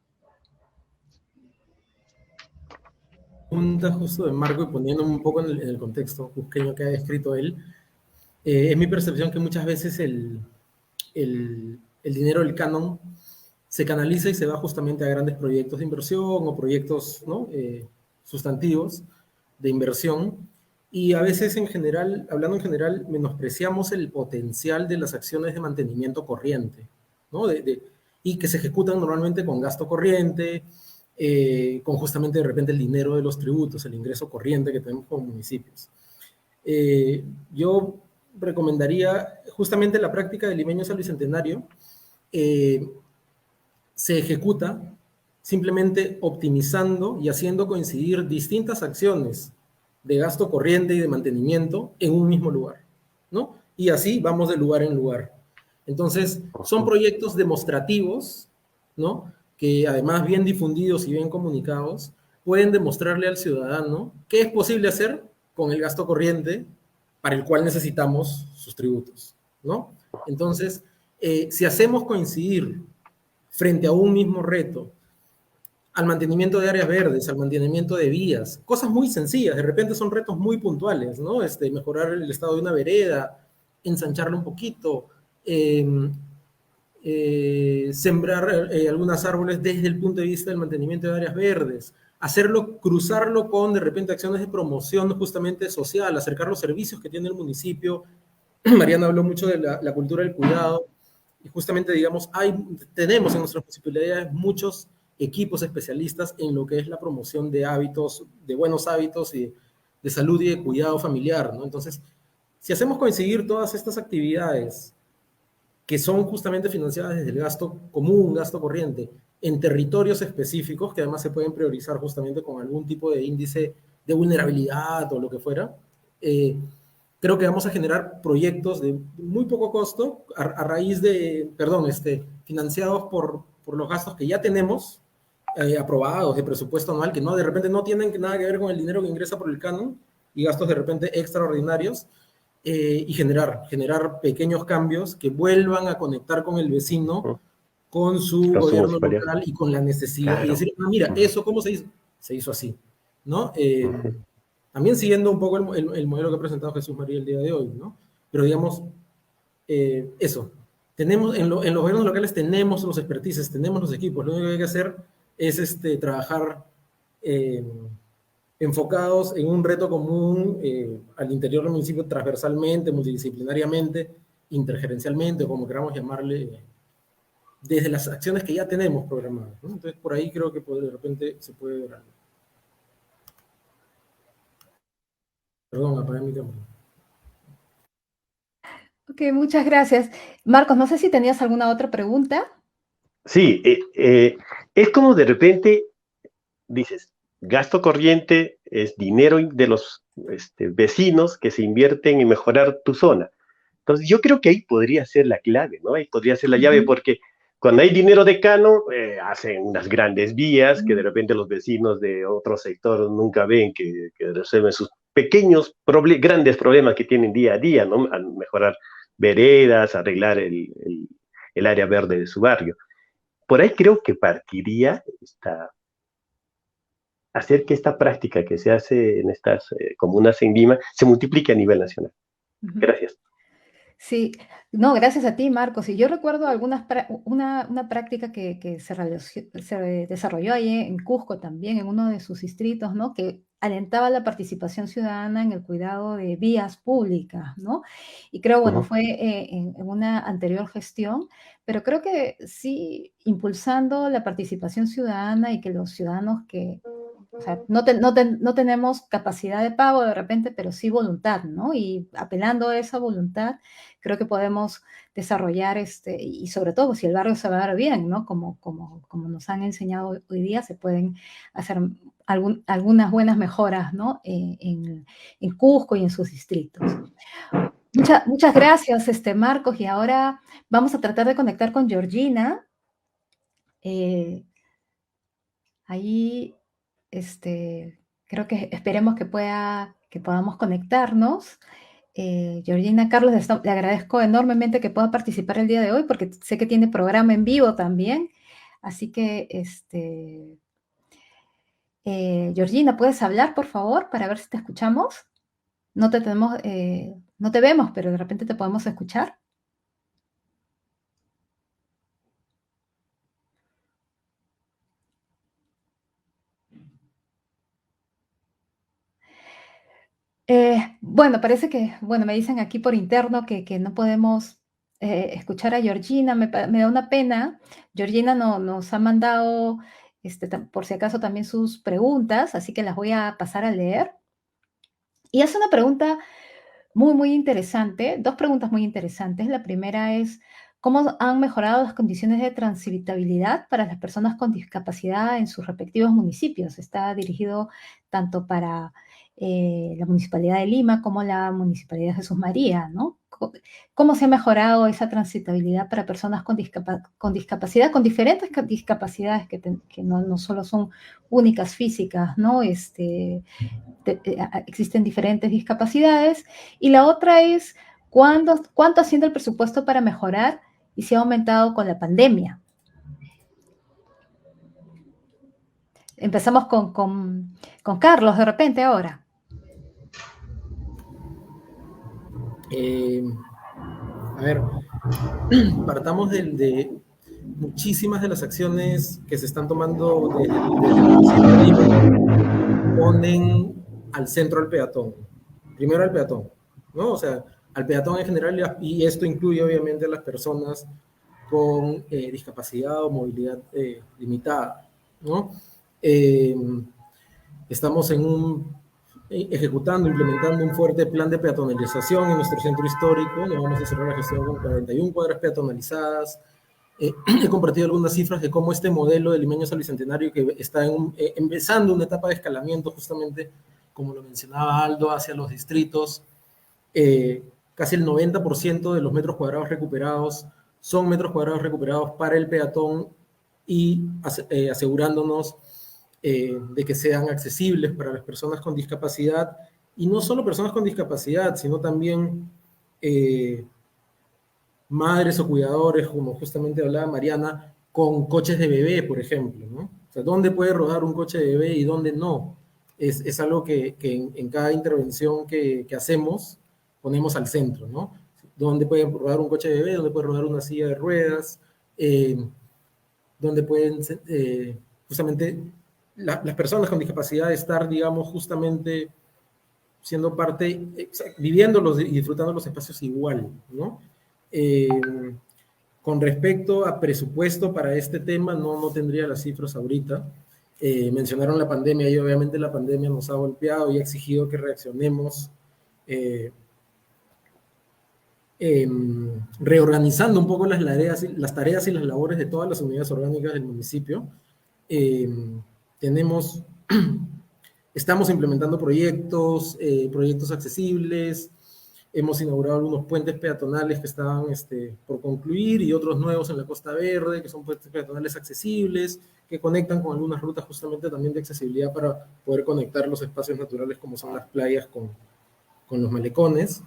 Pregunta justo de Marco y poniéndome un poco en el contexto cusqueño que ha descrito él. Es mi percepción que muchas veces el dinero del canon se canaliza y se va justamente a grandes proyectos de inversión o proyectos, ¿no? Sustantivos de inversión, y a veces en general, hablando en general, menospreciamos el potencial de las acciones de mantenimiento corriente, ¿no? Y que se ejecutan normalmente con gasto corriente, con justamente de repente el dinero de los tributos, el ingreso corriente que tenemos como municipios. Yo recomendaría justamente la práctica del limeño San Bicentenario. Se ejecuta simplemente optimizando y haciendo coincidir distintas acciones de gasto corriente y de mantenimiento en un mismo lugar, ¿no? Y así vamos de lugar en lugar. Entonces, son proyectos demostrativos, ¿no? Que además bien difundidos y bien comunicados, pueden demostrarle al ciudadano qué es posible hacer con el gasto corriente para el cual necesitamos sus tributos, ¿no? Entonces, si hacemos coincidir frente a un mismo reto, al mantenimiento de áreas verdes, al mantenimiento de vías, cosas muy sencillas, de repente son retos muy puntuales, ¿no? Mejorar el estado de una vereda, ensancharla un poquito, sembrar algunos árboles desde el punto de vista del mantenimiento de áreas verdes, hacerlo, cruzarlo con de repente acciones de promoción justamente social, acercar los servicios que tiene el municipio. Mariana habló mucho de la cultura del cuidado, y justamente, digamos, tenemos en nuestras posibilidades muchos equipos especialistas en lo que es la promoción de hábitos, de buenos hábitos y de salud y de cuidado familiar, ¿no? Entonces, si hacemos coincidir todas estas actividades que son justamente financiadas desde el gasto común, gasto corriente, en territorios específicos, que además se pueden priorizar justamente con algún tipo de índice de vulnerabilidad o lo que fuera, creo que vamos a generar proyectos de muy poco costo a raíz de, financiados por los gastos que ya tenemos, aprobados de presupuesto anual, que no, de repente no tienen nada que ver con el dinero que ingresa por el canon, y gastos de repente extraordinarios, y generar pequeños cambios que vuelvan a conectar con el vecino, con su gobierno local y con la necesidad. Claro. Y decir, mira, eso, ¿cómo se hizo? Se hizo así, ¿no? También siguiendo un poco el modelo que ha presentado Jesús María el día de hoy, ¿no? Pero digamos, eso. Tenemos, en los gobiernos locales tenemos los expertices, tenemos los equipos. Lo único que hay que hacer es trabajar enfocados en un reto común al interior del municipio, transversalmente, multidisciplinariamente, intergerencialmente, o como queramos llamarle, desde las acciones que ya tenemos programadas, ¿no? Entonces, por ahí creo que de repente se puede ver algo. Perdón, apagué mi cámara. Ok, muchas gracias. Marcos, no sé si tenías alguna otra pregunta. Sí, es como de repente dices, gasto corriente es dinero de los vecinos que se invierten en mejorar tu zona. Entonces yo creo que ahí podría ser la clave, ¿no? Ahí podría ser la llave, porque cuando hay dinero de Cano, hacen unas grandes vías que de repente los vecinos de otro sector nunca ven, que resuelven sus pequeños, grandes problemas que tienen día a día, ¿no? A mejorar veredas, arreglar el área verde de su barrio. Por ahí creo que partiría hacer que esta práctica que se hace en estas comunas en Lima se multiplique a nivel nacional. Gracias. Sí, no, gracias a ti, Marcos. Y yo recuerdo una práctica que se desarrolló ahí en Cusco también, en uno de sus distritos, ¿no? Que alentaba la participación ciudadana en el cuidado de vías públicas, ¿no? Y creo, bueno, fue en una anterior gestión, pero creo que sí, impulsando la participación ciudadana y que los ciudadanos que, o sea, no tenemos capacidad de pago de repente, pero sí voluntad, ¿no? Y apelando a esa voluntad, creo que podemos desarrollar, y sobre todo si el barrio se va a ver bien, ¿no? Como nos han enseñado hoy día, se pueden hacer algunas buenas mejoras, ¿no? En Cusco y en sus distritos. Muchas gracias, Marcos, y ahora vamos a tratar de conectar con Georgina. Ahí, creo que esperemos que podamos conectarnos. Georgina, Carlos, le agradezco enormemente que pueda participar el día de hoy, porque sé que tiene programa en vivo también. Así que, Georgina, ¿puedes hablar, por favor, para ver si te escuchamos? No te vemos, pero de repente te podemos escuchar. Bueno, parece que, me dicen aquí por interno que no podemos escuchar a Georgina. Me da una pena. Georgina nos ha mandado, por si acaso, también sus preguntas, así que las voy a pasar a leer. Y hace una pregunta muy, muy interesante, dos preguntas muy interesantes. La primera es, ¿cómo han mejorado las condiciones de transitabilidad para las personas con discapacidad en sus respectivos municipios? Está dirigido tanto para la Municipalidad de Lima como la Municipalidad de Jesús María, ¿no? ¿Cómo se ha mejorado esa transitabilidad para personas con discapacidad, con diferentes discapacidades que no solo son únicas físicas, ¿no? Existen diferentes discapacidades. Y la otra es, ¿cuánto asciende el presupuesto para mejorar y se ha aumentado con la pandemia? Empezamos con Carlos de repente ahora. A ver, partamos muchísimas de las acciones que se están tomando desde la municipalidad de Lima ponen al centro al peatón. Primero al peatón, ¿no? O sea, al peatón en general, y esto incluye obviamente a las personas con discapacidad o movilidad limitada, ¿no? Estamos ejecutando, implementando un fuerte plan de peatonalización en nuestro centro histórico. Le vamos a cerrar la gestión con 41 cuadras peatonalizadas. He compartido algunas cifras de cómo este modelo de Limeños al Bicentenario, que está empezando una etapa de escalamiento, justamente como lo mencionaba Aldo, hacia los distritos, casi el 90% de los metros cuadrados recuperados son metros cuadrados recuperados para el peatón y asegurándonos de que sean accesibles para las personas con discapacidad, y no solo personas con discapacidad, sino también madres o cuidadores, como justamente hablaba Mariana, con coches de bebé, por ejemplo, ¿no? O sea, ¿dónde puede rodar un coche de bebé y dónde no? Es algo que en cada intervención que hacemos ponemos al centro, ¿no? ¿Dónde puede rodar un coche de bebé? ¿Dónde puede rodar una silla de ruedas? ¿Dónde pueden justamente las personas con discapacidad estar, digamos, justamente siendo parte, viviéndolos y disfrutando los espacios igual, ¿no? Con respecto a presupuesto para este tema, no tendría las cifras ahorita. Mencionaron la pandemia, y obviamente la pandemia nos ha golpeado y ha exigido que reaccionemos reorganizando un poco las tareas y las labores de todas las unidades orgánicas del municipio. Estamos implementando proyectos accesibles. Hemos inaugurado algunos puentes peatonales que estaban por concluir, y otros nuevos en la Costa Verde, que son puentes peatonales accesibles, que conectan con algunas rutas justamente también de accesibilidad para poder conectar los espacios naturales como son las playas con los malecones.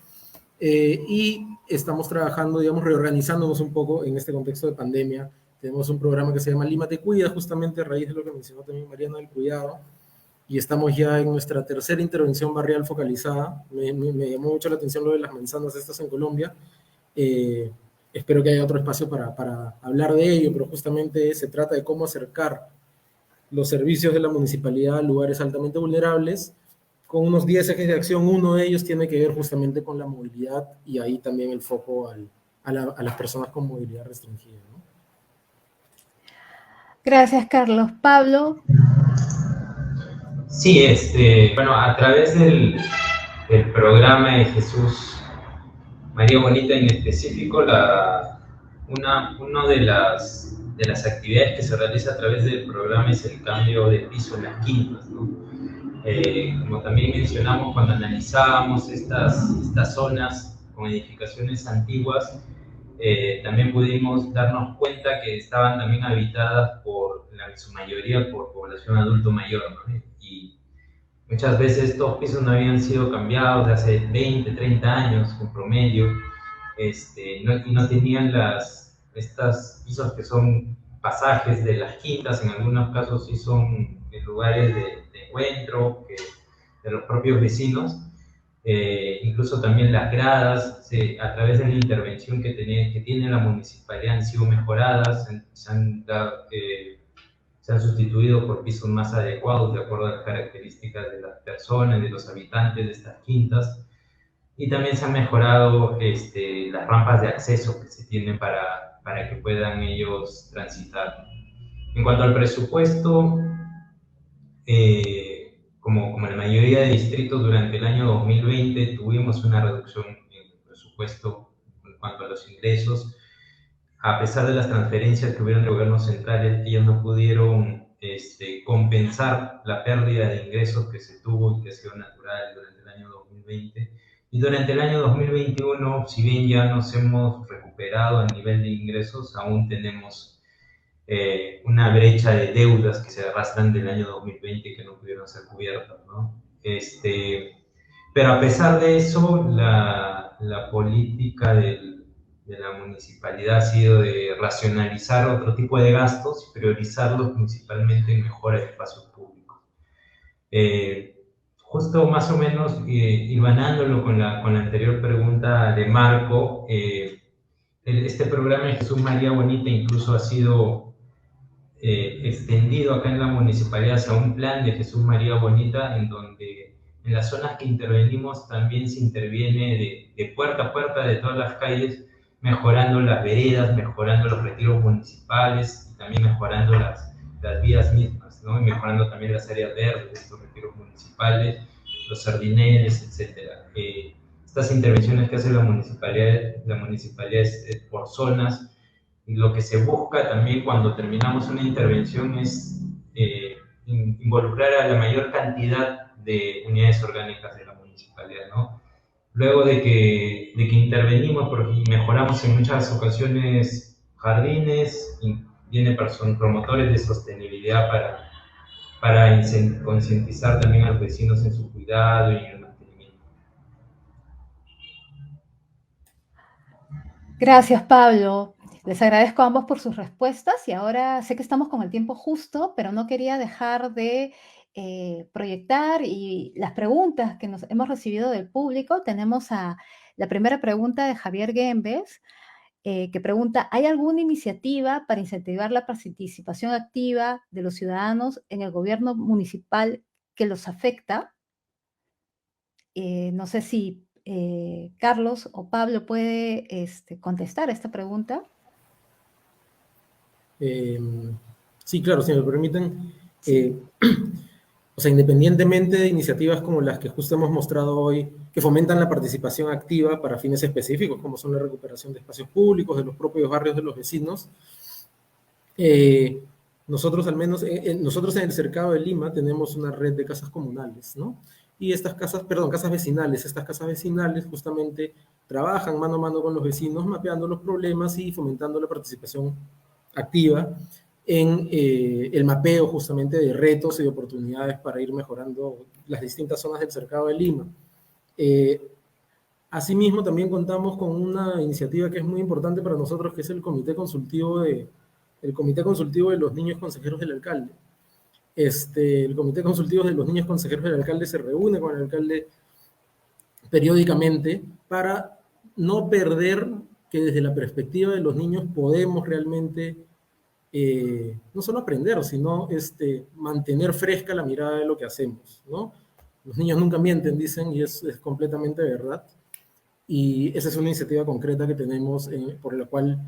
Y estamos trabajando, digamos, reorganizándonos un poco en este contexto de pandemia. Tenemos un programa que se llama Lima Te Cuida, justamente a raíz de lo que mencionó también Mariana del cuidado, y estamos ya en nuestra tercera intervención barrial focalizada. Me llamó mucho la atención lo de las manzanas estas en Colombia. Espero que haya otro espacio para hablar de ello, pero justamente se trata de cómo acercar los servicios de la municipalidad a lugares altamente vulnerables, con unos 10 ejes de acción. Uno de ellos tiene que ver justamente con la movilidad, y ahí también el foco a las personas con movilidad restringida, ¿no? Gracias, Carlos. Pablo. Sí, bueno, a través del programa de Jesús María Bonita en específico, una de las actividades que se realiza a través del programa es el cambio de piso en las quintas, ¿no? Como también mencionamos cuando analizábamos estas zonas con edificaciones antiguas, también pudimos darnos cuenta que estaban también habitadas en su mayoría por población adulto mayor, ¿no? Y muchas veces estos pisos no habían sido cambiados de hace 20, 30 años en promedio, y no tenían estos pisos que son pasajes de las quintas. En algunos casos sí son lugares de encuentro de los propios vecinos. Incluso también las gradas, a través de la intervención que tiene la municipalidad, han sido mejoradas, se han sustituido por pisos más adecuados de acuerdo a las características de las personas, de los habitantes de estas quintas, y también se han mejorado las rampas de acceso que se tienen para que puedan ellos transitar. En cuanto al presupuesto, como la mayoría de distritos, durante el año 2020 tuvimos una reducción en el presupuesto en cuanto a los ingresos. A pesar de las transferencias que hubieron de gobiernos centrales, ellos no pudieron compensar la pérdida de ingresos que se tuvo y que ha sido natural durante el año 2020. Y durante el año 2021, si bien ya nos hemos recuperado a nivel de ingresos, aún tenemos una brecha de deudas que se arrastran del año 2020 que no pudieron ser cubiertas, ¿no? Pero a pesar de eso, la política de la municipalidad ha sido de racionalizar otro tipo de gastos y priorizarlos principalmente en mejora de espacios públicos. Justo más o menos, hilvanándolo con la anterior pregunta de Marco, el este programa de Jesús María Bonita incluso ha sido extendido acá en la municipalidad hacia un plan de Jesús María Bonita, en donde en las zonas que intervenimos también se interviene de puerta a puerta de todas las calles, mejorando las veredas, mejorando los retiros municipales y también mejorando las vías mismas, ¿no? Y mejorando también las áreas verdes de estos retiros municipales, los sardineles, etc. Estas intervenciones que hace la municipalidad es por zonas. Y lo que se busca también cuando terminamos una intervención es involucrar a la mayor cantidad de unidades orgánicas de la municipalidad, ¿no? Luego de que intervenimos y mejoramos en muchas ocasiones jardines, y vienen promotores de sostenibilidad para concientizar también a los vecinos en su cuidado y en el mantenimiento. Gracias, Pablo. Les agradezco a ambos por sus respuestas y ahora sé que estamos con el tiempo justo, pero no quería dejar de proyectar y las preguntas que nos hemos recibido del público. Tenemos la primera pregunta de Javier Gembes, que pregunta, ¿hay alguna iniciativa para incentivar la participación activa de los ciudadanos en el gobierno municipal que los afecta? No sé si Carlos o Pablo puede contestar esta pregunta. Sí, claro, si me permiten. O sea, independientemente de iniciativas como las que justo hemos mostrado hoy, que fomentan la participación activa para fines específicos, como son la recuperación de espacios públicos, de los propios barrios de los vecinos, nosotros al menos, nosotros en el Cercado de Lima tenemos una red de casas comunales, ¿no? Y estas casas vecinales, estas casas vecinales justamente trabajan mano a mano con los vecinos, mapeando los problemas y fomentando la participación activa en el mapeo justamente de retos y oportunidades para ir mejorando las distintas zonas del Cercado de Lima. Asimismo, también contamos con una iniciativa que es muy importante para nosotros, que es el Comité Consultivo de los Niños Consejeros del Alcalde. El Comité Consultivo de los Niños Consejeros del Alcalde se reúne con el alcalde periódicamente para no perder que desde la perspectiva de los niños podemos realmente no solo aprender, sino mantener fresca la mirada de lo que hacemos, ¿no? Los niños nunca mienten, dicen, y es completamente verdad. Y esa es una iniciativa concreta que tenemos por la cual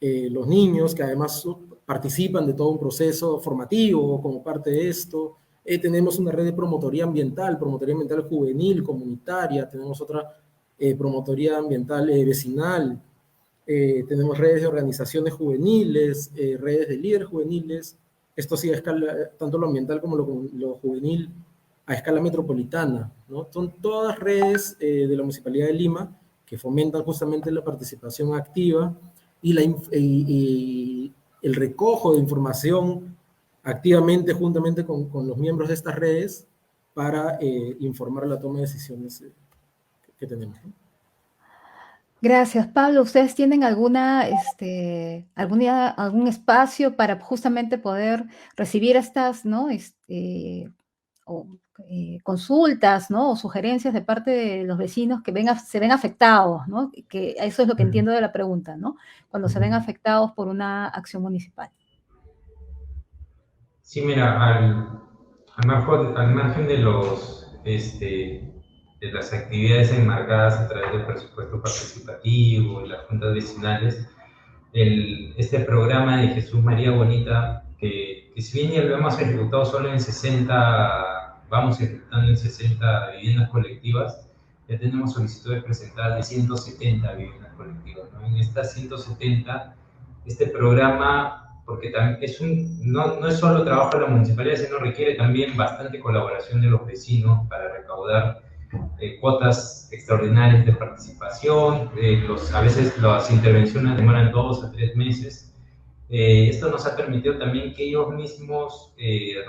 los niños, que además participan de todo un proceso formativo como parte de esto, tenemos una red de promotoría ambiental juvenil, comunitaria, tenemos otra promotoría ambiental vecinal, tenemos redes de organizaciones juveniles, redes de líderes juveniles, esto sí a escala, tanto lo ambiental como lo juvenil, a escala metropolitana, ¿no? Son todas redes de la Municipalidad de Lima que fomentan justamente la participación activa y el recojo de información activamente juntamente con los miembros de estas redes para informar la toma de decisiones que tenemos, ¿no? Gracias, Pablo. ¿Ustedes tienen algún espacio para justamente poder recibir estas, ¿no? Consultas, ¿no? O sugerencias de parte de los vecinos que se ven afectados, ¿no? Que eso es lo que entiendo de la pregunta, ¿no? Cuando se ven afectados por una acción municipal. Sí, mira, al margen de de las actividades enmarcadas a través del presupuesto participativo y las juntas vecinales, este programa de Jesús María Bonita, que si bien ya lo hemos ejecutado solo en 60, vamos ejecutando en 60 viviendas colectivas, ya tenemos solicitudes presentadas de 170 viviendas colectivas, ¿no? En estas 170, este programa, porque no es solo trabajo de la municipalidad, sino requiere también bastante colaboración de los vecinos para recaudar cuotas extraordinarias de participación. A veces las intervenciones demoran 2 a 3 meses. Esto nos ha permitido también que ellos mismos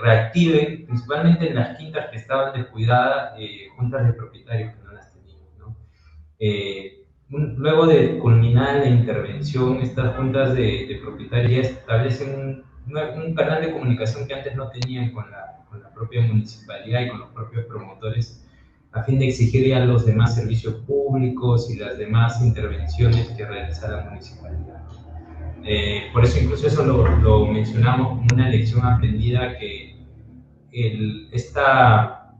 reactiven, principalmente en las quintas que estaban descuidadas, juntas de propietarios que no las tenían, ¿no? Luego de culminar la intervención, estas juntas de propietarios establecen un canal de comunicación que antes no tenían con la propia municipalidad y con los propios promotores, a fin de exigir a los demás servicios públicos y las demás intervenciones que realiza la municipalidad. Por eso incluso eso lo mencionamos como una lección aprendida, que esta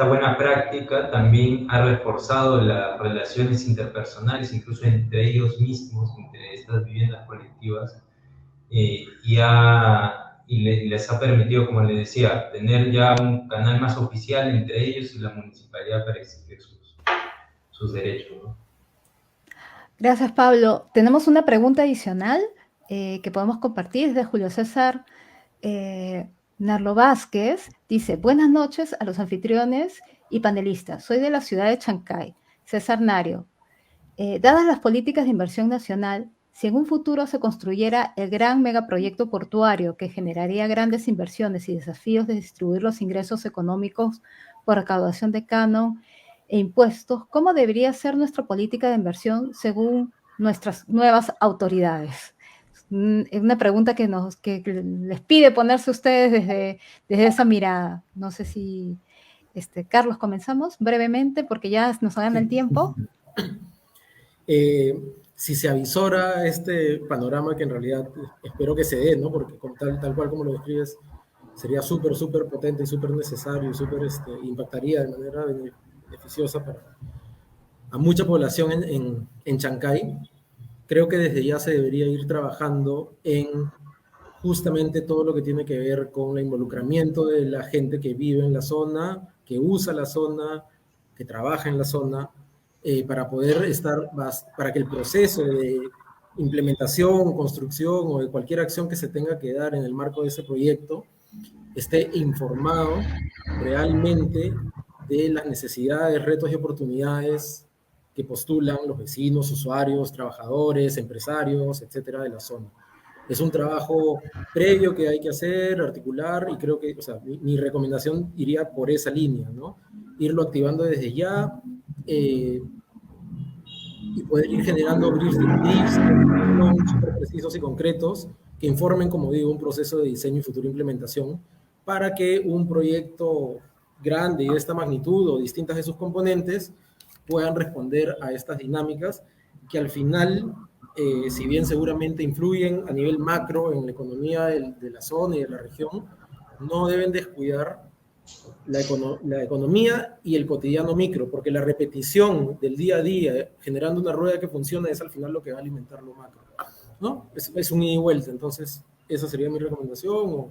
buena práctica también ha reforzado las relaciones interpersonales, incluso entre ellos mismos, entre estas viviendas colectivas, y les ha permitido, como les decía, tener ya un canal más oficial entre ellos y la municipalidad para exigir sus derechos, ¿no? Gracias, Pablo. Tenemos una pregunta adicional que podemos compartir, es de Julio César Narlo Vázquez. Dice: buenas noches a los anfitriones y panelistas. Soy de la ciudad de Chancay. César Nario. Dadas las políticas de inversión nacional, si en un futuro se construyera el gran megaproyecto portuario que generaría grandes inversiones y desafíos de distribuir los ingresos económicos por recaudación de canon e impuestos, ¿cómo debería ser nuestra política de inversión según nuestras nuevas autoridades? Es una pregunta que les pide ponerse ustedes desde esa mirada. No sé si, Carlos, comenzamos brevemente porque ya nos gana el tiempo. Si se avisora este panorama, que en realidad espero que se dé, ¿no? Porque tal cual como lo describes, sería súper potente y súper necesario y impactaría de manera beneficiosa a mucha población en Chancay. Creo que desde ya se debería ir trabajando en justamente todo lo que tiene que ver con el involucramiento de la gente que vive en la zona, que usa la zona, que trabaja en la zona, para poder para que el proceso de implementación, construcción o de cualquier acción que se tenga que dar en el marco de ese proyecto esté informado realmente de las necesidades, retos y oportunidades que postulan los vecinos, usuarios, trabajadores, empresarios, etcétera, de la zona. Es un trabajo previo que hay que hacer, articular, y creo que, mi recomendación iría por esa línea, ¿no? Irlo activando desde ya, y poder ir generando briefs súper precisos y concretos que informen, como digo, un proceso de diseño y futura implementación para que un proyecto grande y de esta magnitud o distintas de sus componentes puedan responder a estas dinámicas que al final, si bien seguramente influyen a nivel macro en la economía de la zona y de la región, no deben descuidar la economía y el cotidiano micro, porque la repetición del día a día generando una rueda que funciona es al final lo que va a alimentar lo macro, ¿no? Es un ida y vuelta. Entonces esa sería mi recomendación, o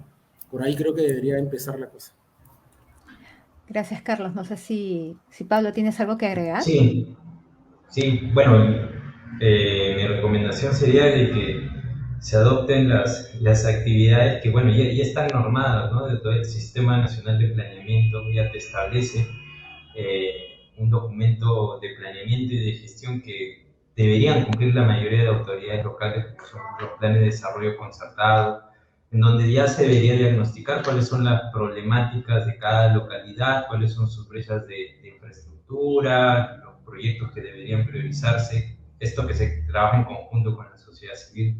por ahí creo que debería empezar la cosa. Gracias, Carlos. No sé si Pablo, ¿tienes algo que agregar? Sí, bueno, mi recomendación sería de que se adopten las actividades que, bueno, ya están normadas, ¿no? De todo el Sistema Nacional de Planeamiento. Ya te establece un documento de planeamiento y de gestión que deberían cumplir la mayoría de autoridades locales, que son los planes de desarrollo concertado, en donde ya se debería diagnosticar cuáles son las problemáticas de cada localidad, cuáles son sus brechas de infraestructura, los proyectos que deberían priorizarse, esto que se trabaja en conjunto con la sociedad civil.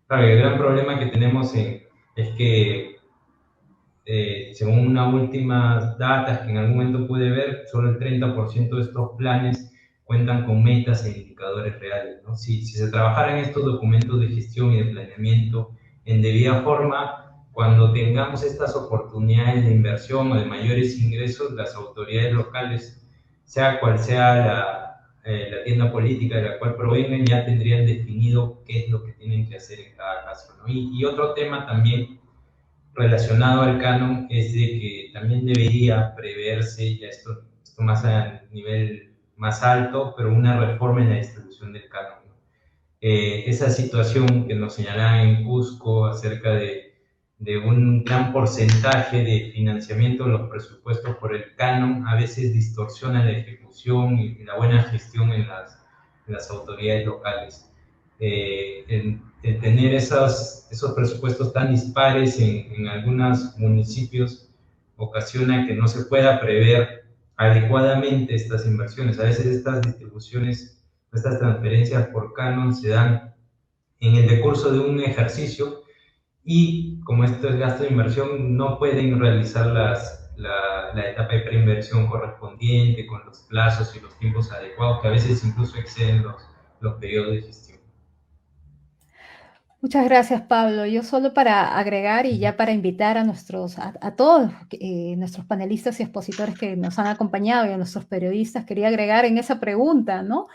Claro, el gran problema que tenemos es que, según unas últimas datas que en algún momento pude ver, solo el 30% de estos planes cuentan con metas e indicadores reales, ¿no? Si se trabajaran estos documentos de gestión y de planeamiento en debida forma, cuando tengamos estas oportunidades de inversión o de mayores ingresos, las autoridades locales, sea cual sea la tienda política de la cual provengan, ya tendrían definido qué es lo que tienen que hacer en cada caso, ¿no? Y otro tema también relacionado al canon es de que también debería preverse, ya esto más a nivel más alto, pero una reforma en la distribución del canon, ¿no? Esa situación que nos señalaban en Cusco acerca de un gran porcentaje de financiamiento de los presupuestos por el canon a veces distorsiona la ejecución y la buena gestión en las autoridades locales. El tener esos presupuestos tan dispares en algunos municipios ocasiona que no se pueda prever adecuadamente estas inversiones. A veces estas distribuciones, estas transferencias por canon se dan en el decurso de un ejercicio y, como esto es gasto de inversión, no pueden realizar las la etapa de preinversión correspondiente, con los plazos y los tiempos adecuados, que a veces incluso exceden los periodos de gestión. Muchas gracias, Pablo. Yo solo para agregar y ya para invitar a todos nuestros panelistas y expositores que nos han acompañado y a nuestros periodistas, quería agregar en esa pregunta, ¿no?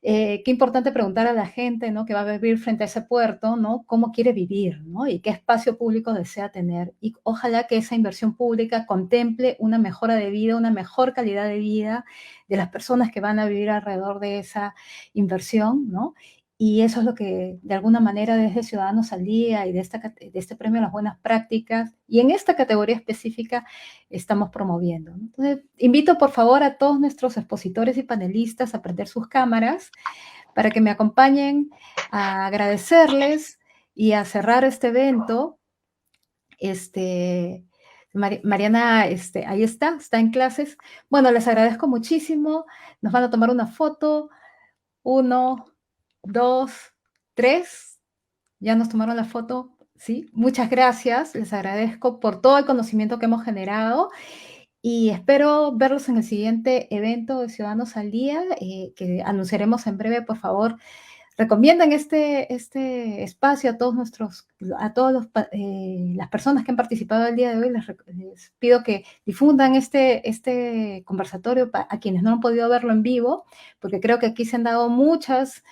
Qué importante preguntar a la gente, ¿no? Que va a vivir frente a ese puerto, ¿no? Cómo quiere vivir, ¿no? Y qué espacio público desea tener. Y ojalá que esa inversión pública contemple una mejora de vida, una mejor calidad de vida de las personas que van a vivir alrededor de esa inversión, ¿no? Y eso es lo que, de alguna manera, desde Ciudadanos al Día y de este premio a las buenas prácticas, y en esta categoría específica, estamos promoviendo, ¿no? Entonces, invito, por favor, a todos nuestros expositores y panelistas a prender sus cámaras para que me acompañen a agradecerles y a cerrar este evento. Mariana, ahí está en clases. Bueno, les agradezco muchísimo. Nos van a tomar una foto. 1, 2, 3, ya nos tomaron la foto, ¿sí? Muchas gracias, les agradezco por todo el conocimiento que hemos generado y espero verlos en el siguiente evento de Ciudadanos al Día, que anunciaremos en breve. Por favor, recomiendan este espacio a todas las personas que han participado el día de hoy. Les pido que difundan este conversatorio a quienes no han podido verlo en vivo, porque creo que aquí se han dado muchas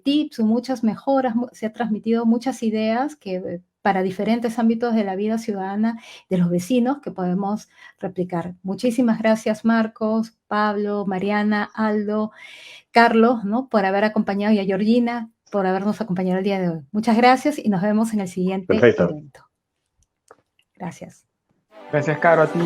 tips o muchas mejoras, se han transmitido muchas ideas que para diferentes ámbitos de la vida ciudadana de los vecinos que podemos replicar. Muchísimas gracias, Marcos, Pablo, Mariana, Aldo, Carlos, ¿no? Por haber acompañado, y a Georgina por habernos acompañado el día de hoy. Muchas gracias y nos vemos en el siguiente evento. Gracias. Gracias, Caro, a ti.